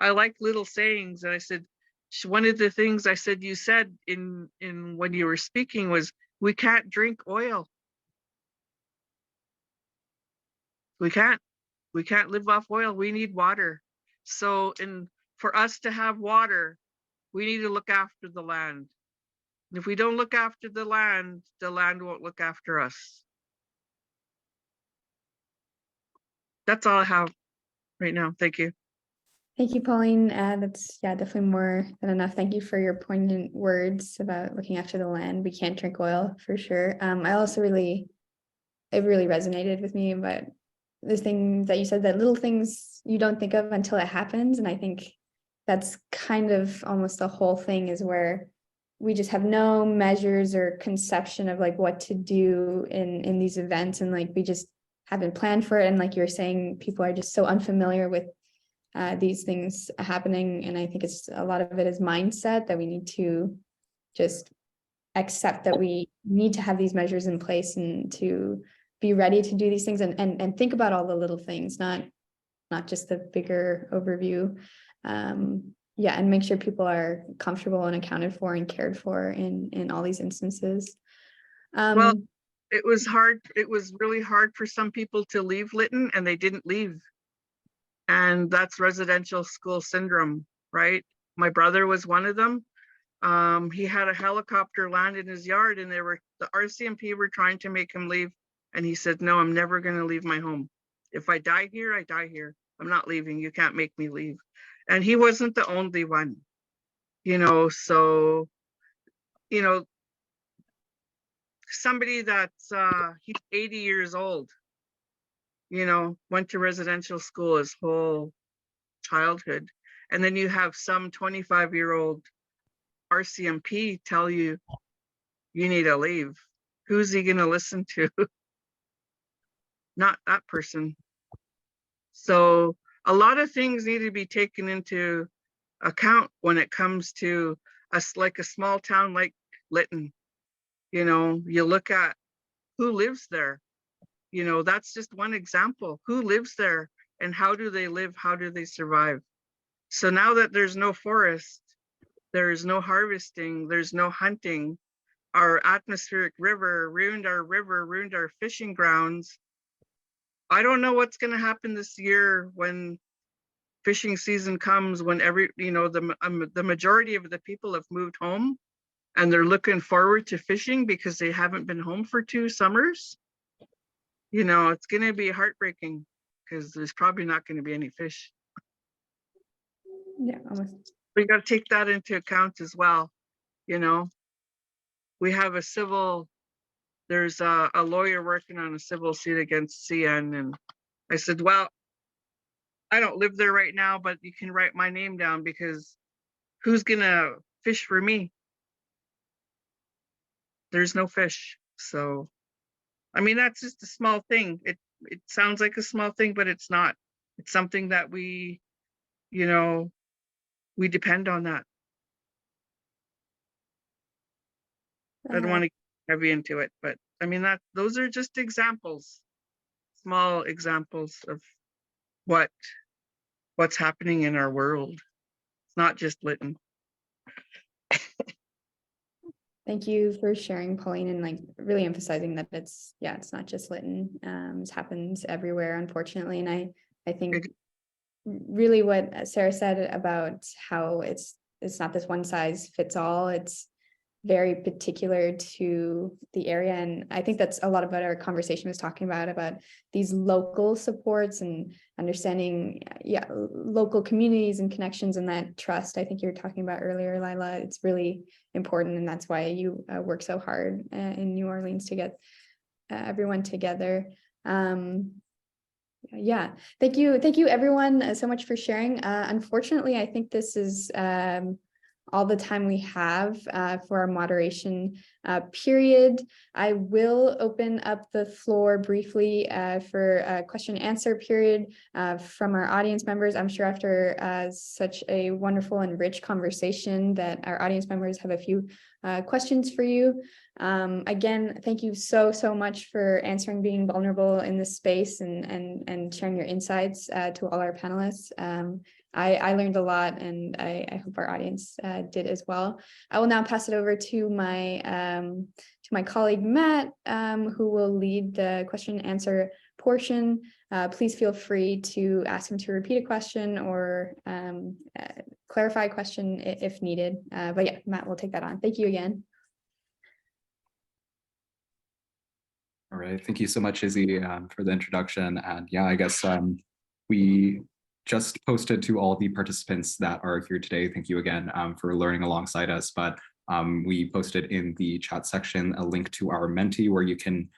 like little sayings. And I said, one of the things I said you said in when you were speaking was, we can't drink oil. We can't live off oil. We need water. So for us to have water, we need to look after the land. And if we don't look after the land won't look after us. That's all I have right now. Thank you. Thank you, Pauline. That's definitely more than enough. Thank you for your poignant words about looking after the land. We can't drink oil for sure. I also it really resonated with me about the thing that you said, that little things you don't think of until it happens. And I think that's kind of almost the whole thing, is where we just have no measures or conception of like what to do in these events. And like, we just haven't planned for it. And like you were saying, people are just so unfamiliar with these things happening. And I think it's a lot of it is mindset, that we need to just accept that we need to have these measures in place and to be ready to do these things and think about all the little things, not just the bigger overview. And make sure people are comfortable and accounted for and cared for in all these instances. Well, it was hard. It was really hard for some people to leave Lytton, and they didn't leave. And that's residential school syndrome, right? My brother was one of them. He had a helicopter land in his yard, and the RCMP were trying to make him leave. And he said, no, I'm never going to leave my home. If I die here, I die here. I'm not leaving. You can't make me leave. And he wasn't the only one, you know, so, you know, somebody that's he's 80 years old, you know, went to residential school his whole childhood. And then you have some 25-year-old RCMP tell you, you need to leave. Who's he going to listen to? Not that person. So a lot of things need to be taken into account when it comes to us, like a small town like Lytton. You know, you look at who lives there. You know, that's just one example. Who lives there and how do they live? How do they survive? So now that there's no forest, there's no harvesting, there's no hunting, our atmospheric river, ruined our fishing grounds. I don't know what's going to happen this year when fishing season comes, when the majority of the people have moved home and they're looking forward to fishing because they haven't been home for 2 summers. You know, it's going to be heartbreaking because there's probably not going to be any fish. Yeah, almost. We got to take that into account as well. You know, we have there's a lawyer working on a civil suit against CN. And I said, well, I don't live there right now, but you can write my name down because who's going to fish for me? There's no fish. So, I mean, that's just a small thing. It sounds like a small thing, but it's not. It's something that we depend on that. I don't want to get heavy into it, but I mean, those are just examples, small examples of what's happening in our world. It's not just Lytton. Thank you for sharing, Pauline, and like really emphasizing that it's not just Lytton. It happens everywhere, unfortunately. And I think really what Sarah said about how it's not this one size fits all. It's very particular to the area. And I think that's a lot of what our conversation was talking about these local supports and understanding, local communities and connections and that trust I think you were talking about earlier, Lila. It's really important. And that's why you work so hard in New Orleans to get everyone together. Thank you everyone so much for sharing. Unfortunately, I think this is all the time we have for our moderation period. I will open up the floor briefly for a question and answer period from our audience members. I'm sure after such a wonderful and rich conversation that our audience members have a few questions for you. Again, thank you so much for answering, being vulnerable in this space and sharing your insights to all our panelists. I learned a lot, and I hope our audience did as well. I will now pass it over to my colleague Matt, who will lead the question and answer portion. Please feel free to ask him to repeat a question or clarify a question if needed. But yeah, Matt will take that on. Thank you again. All right, thank you so much, Izzy, for the introduction. And yeah, I guess we just posted to all the participants that are here today. Thank you again for learning alongside us. But we posted in the chat section a link to our Menti where you can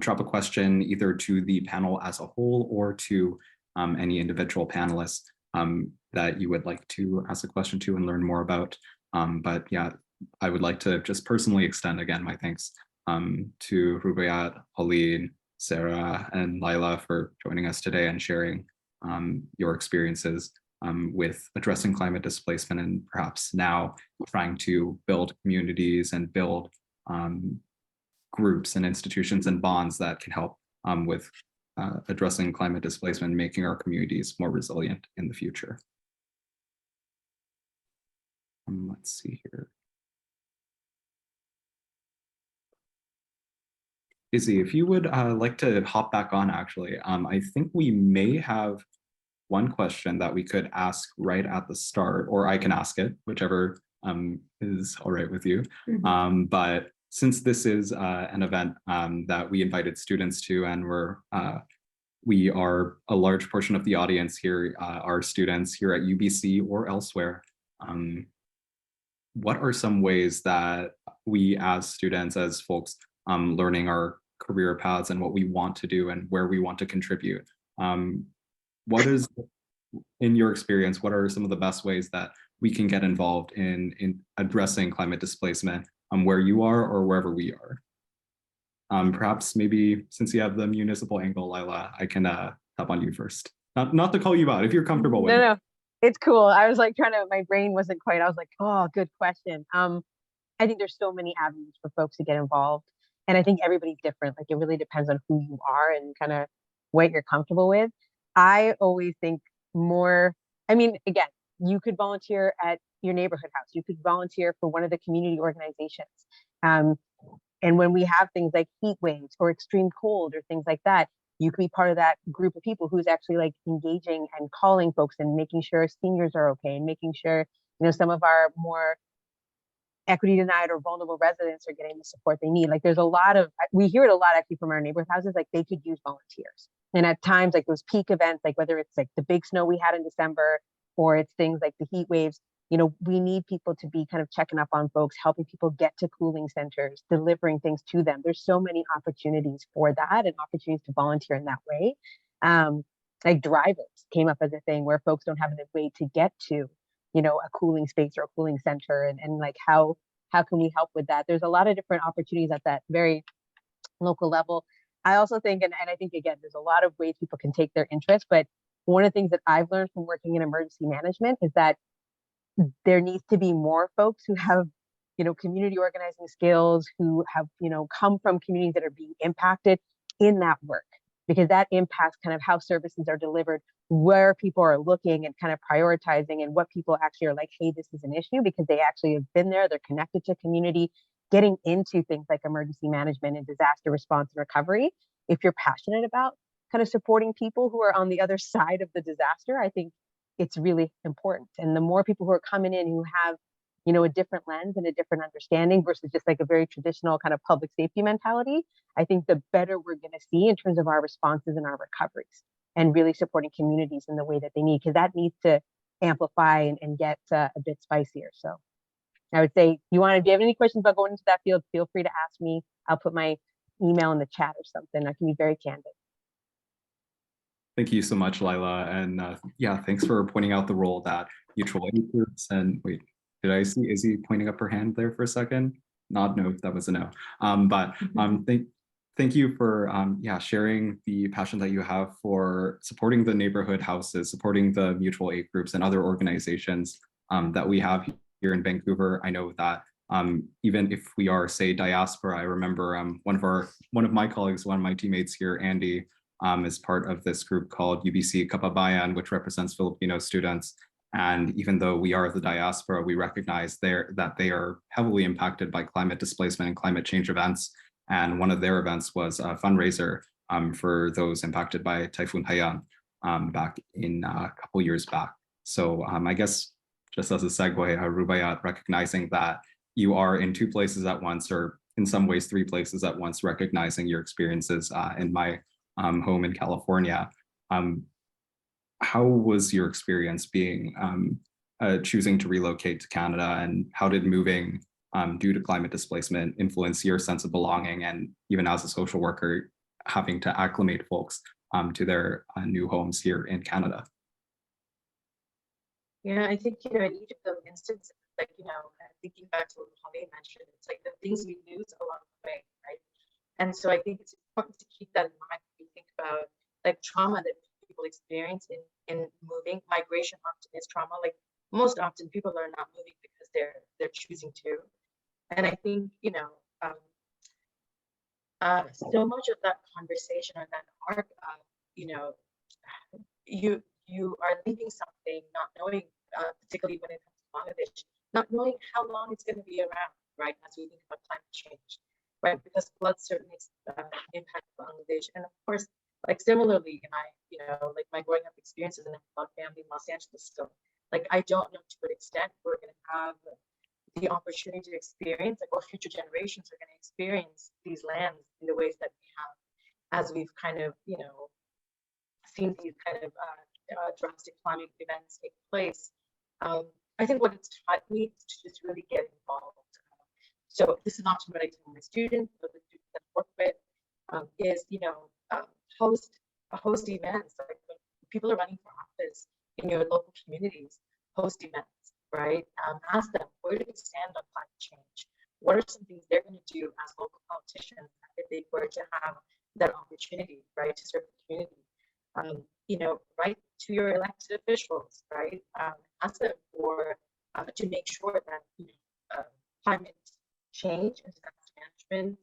drop a question either to the panel as a whole or to any individual panelists that you would like to ask a question to and learn more about. But yeah, I would like to just personally extend again my thanks to Rubaiyat, Pauline, Sarah, and Lila for joining us today and sharing your experiences with addressing climate displacement and perhaps now trying to build communities and build groups and institutions and bonds that can help with addressing climate displacement and making our communities more resilient in the future. Let's see here. Izzy, if you would like to hop back on, actually, I think we may have one question that we could ask right at the start, or I can ask it, whichever is all right with you. Mm-hmm. But since this is an event that we invited students to, and we are a large portion of the audience here are students here at UBC or elsewhere, what are some ways that we as students, as folks learning our career paths and what we want to do and where we want to contribute. What is, in your experience, what are some of the best ways that we can get involved in addressing climate displacement where you are or wherever we are? Perhaps maybe since you have the municipal angle, Lila, I can tap on you first. Not to call you out if you're comfortable with it. No, it's cool. I was like trying to, my brain wasn't quite, I was like, oh, good question. I think there's so many avenues for folks to get involved. And I think everybody's different. Like it really depends on who you are and kind of what you're comfortable with. I always think more, I mean, again, you could volunteer at your neighborhood house. You could volunteer for one of the community organizations. And when we have things like heat waves or extreme cold or things like that, you could be part of that group of people who's actually like engaging and calling folks and making sure seniors are okay and making sure, you know, some of our more equity denied or vulnerable residents are getting the support they need. Like there's a lot of, we hear it a lot actually from our neighborhood houses, like they could use volunteers. And at times like those peak events, like whether it's like the big snow we had in December or it's things like the heat waves, you know, we need people to be kind of checking up on folks, helping people get to cooling centers, delivering things to them. There's so many opportunities for that and opportunities to volunteer in that way. Like drivers came up as a thing where folks don't have a way to get to, you know, a cooling space or a cooling center, and like how can we help with that? There's a lot of different opportunities at that very local level. I also think, and I think again, there's a lot of ways people can take their interest, but one of the things that I've learned from working in emergency management is that there needs to be more folks who have, you know, community organizing skills, who have, you know, come from communities that are being impacted in that work, because that impacts kind of how services are delivered, where people are looking and kind of prioritizing, and what people actually are like, hey, this is an issue, because they actually have been there, they're connected to community, getting into things like emergency management and disaster response and recovery. If you're passionate about kind of supporting people who are on the other side of the disaster, I think it's really important. And the more people who are coming in who have, you know, a different lens and a different understanding versus just like a very traditional kind of public safety mentality, I think the better we're going to see in terms of our responses and our recoveries, and really supporting communities in the way that they need, because that needs to amplify and get a bit spicier. So I would say, if you have any questions about going into that field, feel free to ask me. I'll put my email in the chat or something. I can be very candid. Thank you so much, Lila. And yeah, thanks for pointing out the role that mutual aid groups, and wait, did I see Izzy pointing up her hand there for a second? Nod, no, that was a no. Thank you for yeah, sharing the passion that you have for supporting the neighborhood houses, supporting the mutual aid groups and other organizations that we have here in Vancouver. I know that even if we are, say, diaspora, I remember one of my colleagues, one of my teammates here, Andy, is part of this group called UBC Kababayan, which represents Filipino students. And even though we are the diaspora, we recognize that they are heavily impacted by climate displacement and climate change events. And one of their events was a fundraiser for those impacted by Typhoon Haiyan back in a couple years back. So I guess just as a segue, Rubayat, recognizing that you are in two places at once, or in some ways 3 places at once, recognizing your experiences in my home in California. How was your experience being choosing to relocate to Canada, and how did moving due to climate displacement influence your sense of belonging, and even as a social worker having to acclimate folks to their new homes here in Canada? Yeah, I think, you know, in each of those instances, like, you know, thinking back to what Holly mentioned, it's like the things we lose along the way, right? And so I think it's important to keep that in mind when we think about like trauma that people experience in moving. Migration often is trauma. Like most often people are not moving because they're choosing to. And I think, you know, so much of that conversation or that arc of, you know, you are leaving something, not knowing, particularly when it comes to Bangladesh, not knowing how long it's going to be around, right? As we think about climate change, right? Because floods certainly impact Bangladesh, and of course, like similarly, in my, you know, like my growing up experiences in a family in Los Angeles, still, like I don't know to what extent we're going to have the opportunity to experience, like, or future generations are going to experience these lands in the ways that we have, as we've kind of, you know, seen these kind of drastic climate events take place. I think what it's taught me is to just really get involved. So this is often what I tell my students, but that I work with is, host events. Like when people are running for office in your local communities, host events, right? Ask them, where do they stand on climate change? What are some things they're going to do as local politicians if they were to have that opportunity, right, to serve the community? Write to your elected officials, right? Ask them for to make sure that climate change and disaster management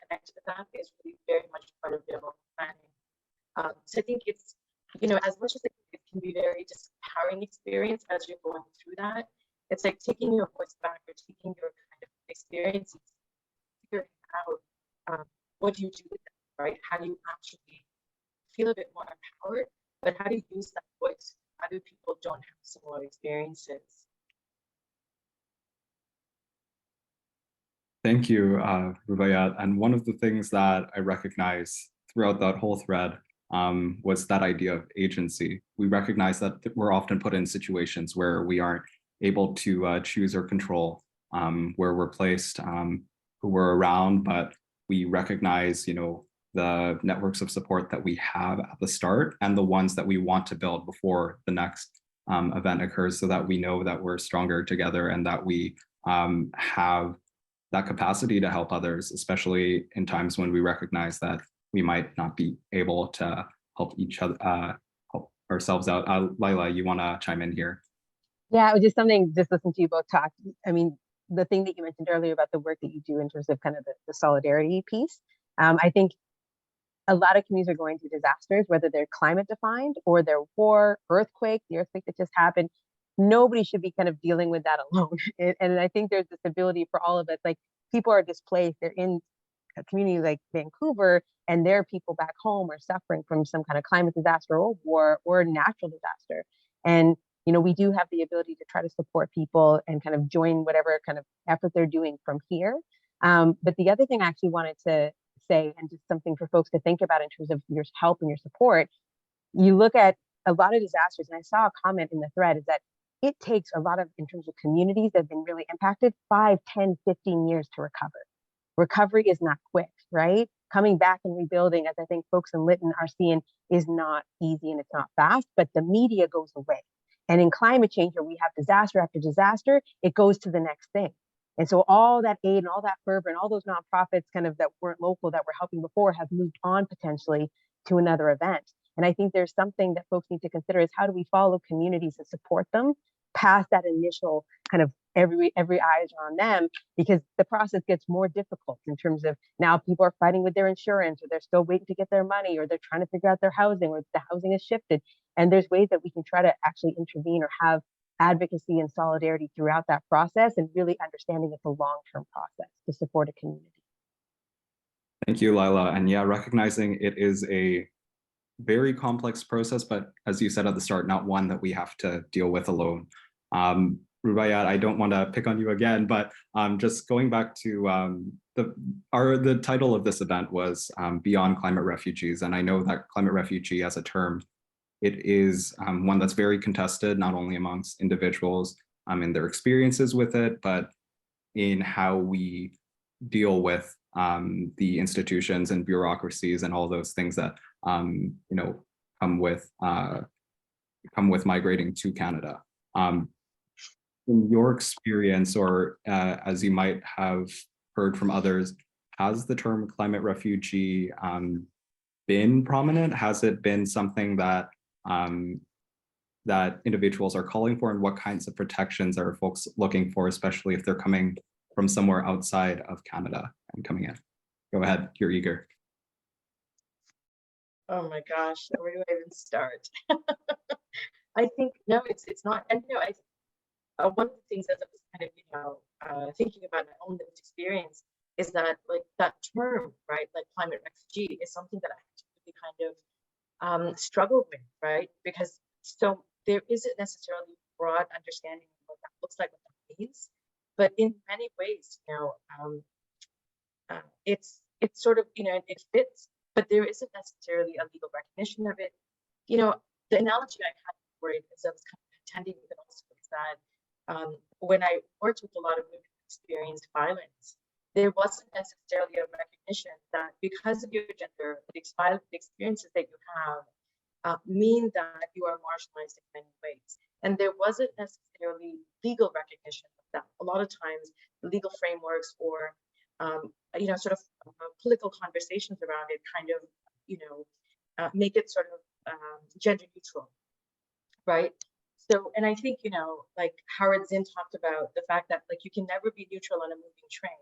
connected to that is really very much part of their local planning. So I think it's, as much as it can be very disempowering experience as you're going through that, it's like taking your voice back or taking your kind of experiences, figuring out what do you do with them, right? How do you actually feel a bit more empowered, but how do you use that voice? How do people don't have similar experiences? Thank you, Rubayat. And one of the things that I recognize throughout that whole thread was that idea of agency. We recognize that we're often put in situations where we aren't able to choose or control where we're placed, who we're around, but we recognize, the networks of support that we have at the start and the ones that we want to build before the next event occurs, so that we know that we're stronger together and that we have that capacity to help others, especially in times when we recognize that we might not be able to help each other, help ourselves out. Laila, you want to chime in here? Yeah, it was just something, just listen to you both talk. I mean, the thing that you mentioned earlier about the work that you do in terms of kind of the solidarity piece, I think a lot of communities are going through disasters, whether they're climate defined or they're war, earthquake, the earthquake that just happened. Nobody should be kind of dealing with that alone. And I think there's this ability for all of us, like people are displaced, they're in a community like Vancouver, and their people back home are suffering from some kind of climate disaster or war or natural disaster. And, we do have the ability to try to support people and kind of join whatever kind of effort they're doing from here. But the other thing I actually wanted to say, and just something for folks to think about in terms of your help and your support, you look at a lot of disasters, and I saw a comment in the thread, is that it takes a lot of, in terms of communities that have been really impacted, 5, 10, 15 years to recover. Recovery is not quick, right? Coming back and rebuilding, as I think folks in Lytton are seeing, is not easy and it's not fast, but the media goes away. And in climate change, where we have disaster after disaster, it goes to the next thing. And so all that aid and all that fervor and all those nonprofits kind of that weren't local that were helping before have moved on potentially to another event. And I think there's something that folks need to consider is how do we follow communities and support them past that initial kind of every eyes are on them, because the process gets more difficult in terms of now people are fighting with their insurance, or they're still waiting to get their money, or they're trying to figure out their housing, or the housing is shifted. And there's ways that we can try to actually intervene or have advocacy and solidarity throughout that process, and really understanding it's a long-term process to support a community. Thank you, Laila. And yeah, recognizing it is a very complex process, but as you said at the start, not one that we have to deal with alone. Rubayat, I don't want to pick on you again, but just going back to the title of this event was Beyond Climate Refugees. And I know that climate refugee as a term, it is one that's very contested, not only amongst individuals in their experiences with it, but in how we deal with the institutions and bureaucracies and all those things that come with migrating to Canada. In your experience, or as you might have heard from others, has the term climate refugee been prominent? Has it been something that that individuals are calling for, and what kinds of protections are folks looking for, especially if they're coming from somewhere outside of Canada and coming in? Go ahead, you're eager. Oh my gosh, where do I even start? I think no, it's not. And one of the things that I was kind of thinking about my own lived experience is that like that term, right, like climate refugee, is something that I had to really kind of struggle with, right? Because so there isn't necessarily broad understanding of what that looks like, what that means, but in many ways, it's sort of it fits, but there isn't necessarily a legal recognition of it. The analogy I had for it is I was kind of contending with it also is that when I worked with a lot of women who experienced violence, there wasn't necessarily a recognition that because of your gender, the experiences that you have mean that you are marginalized in many ways. And there wasn't necessarily legal recognition of that. A lot of times, legal frameworks or sort of political conversations around it kind of, make it sort of gender neutral, right? So, and I think, like Howard Zinn talked about the fact that like you can never be neutral on a moving train.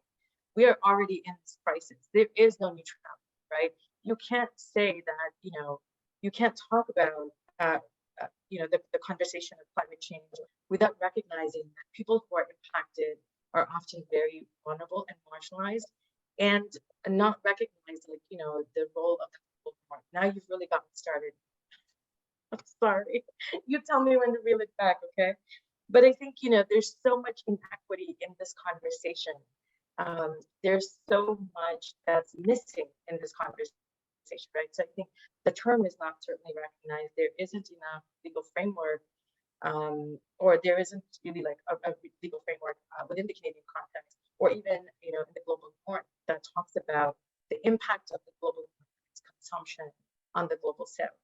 We are already in this crisis. There is no neutrality, right? You can't say that, you can't talk about, the conversation of climate change without recognizing that people who are impacted are often very vulnerable and marginalized, and not recognize, like, the role of the global north. Now you've really gotten started. I'm sorry. You tell me when to reel it back, okay? But I think, there's so much inequity in this conversation. There's so much that's missing in this conversation, right? So I think the term is not certainly recognized. There isn't enough legal framework, or there isn't really like a legal framework within the Canadian context, or even, in the global north that talks about the impact of the global north's consumption on the global south,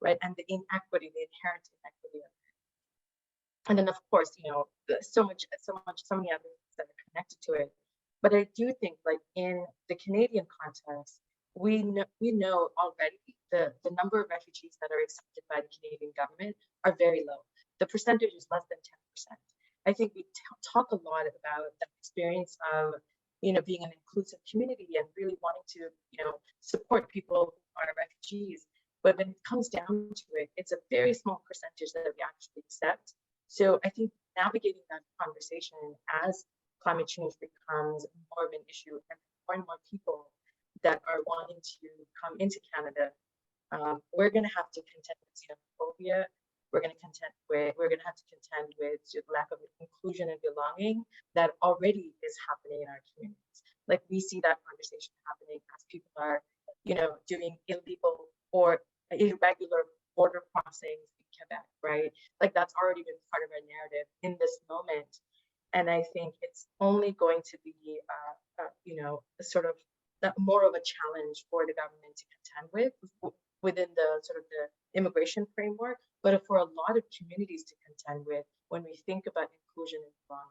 right? And the inequity, the inherent inequity of it. And then of course, so many other things that are connected to it. But I do think, like, in the Canadian context, we know already the number of refugees that are accepted by the Canadian government are very low. The percentage is less than 10%. I think we talk a lot about the experience of, being an inclusive community and really wanting to, support people who are refugees. But when it comes down to it, it's a very small percentage that we actually accept. So I think navigating that conversation as climate change becomes more of an issue and more people that are wanting to come into Canada, we're going to have to contend with xenophobia. We're going to have to contend with the lack of inclusion and belonging that already is happening in our communities. Like, we see that conversation happening as people are, doing illegal or irregular border crossings in Quebec, right? Like, that's already been part of our narrative in this moment. And I think it's only going to be, sort of more of a challenge for the government to contend with within the sort of the immigration framework, but for a lot of communities to contend with when we think about inclusion and belonging.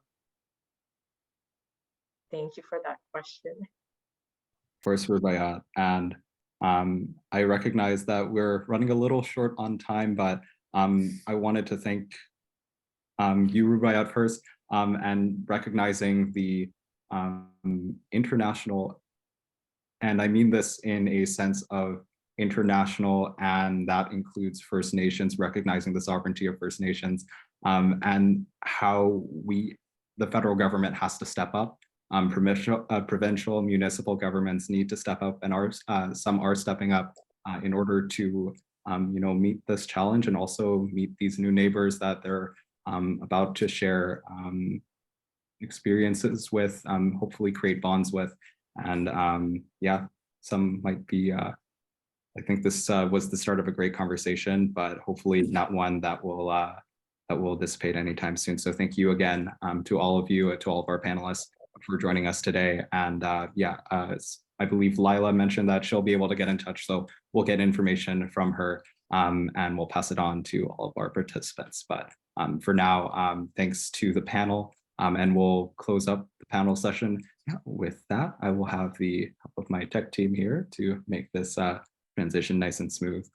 Thank you for that question. Of course, Rubaiyat. And I recognize that we're running a little short on time, but I wanted to thank you, Rubaiyat, first, and recognizing the international, and I mean this in a sense of international, and that includes First Nations, recognizing the sovereignty of First Nations, and how the federal government has to step up. Provincial, municipal governments need to step up, and some are stepping up in order to meet this challenge and also meet these new neighbors that they're about to share experiences with, hopefully create bonds with. And yeah, some might be, I think this was the start of a great conversation, but hopefully not one that will dissipate anytime soon. So thank you again to all of you, to all of our panelists for joining us today. And yeah, I believe Lila mentioned that she'll be able to get in touch, so we'll get information from her and we'll pass it on to all of our participants. But for now, thanks to the panel, and we'll close up the panel session. With that, I will have the help of my tech team here to make this transition nice and smooth.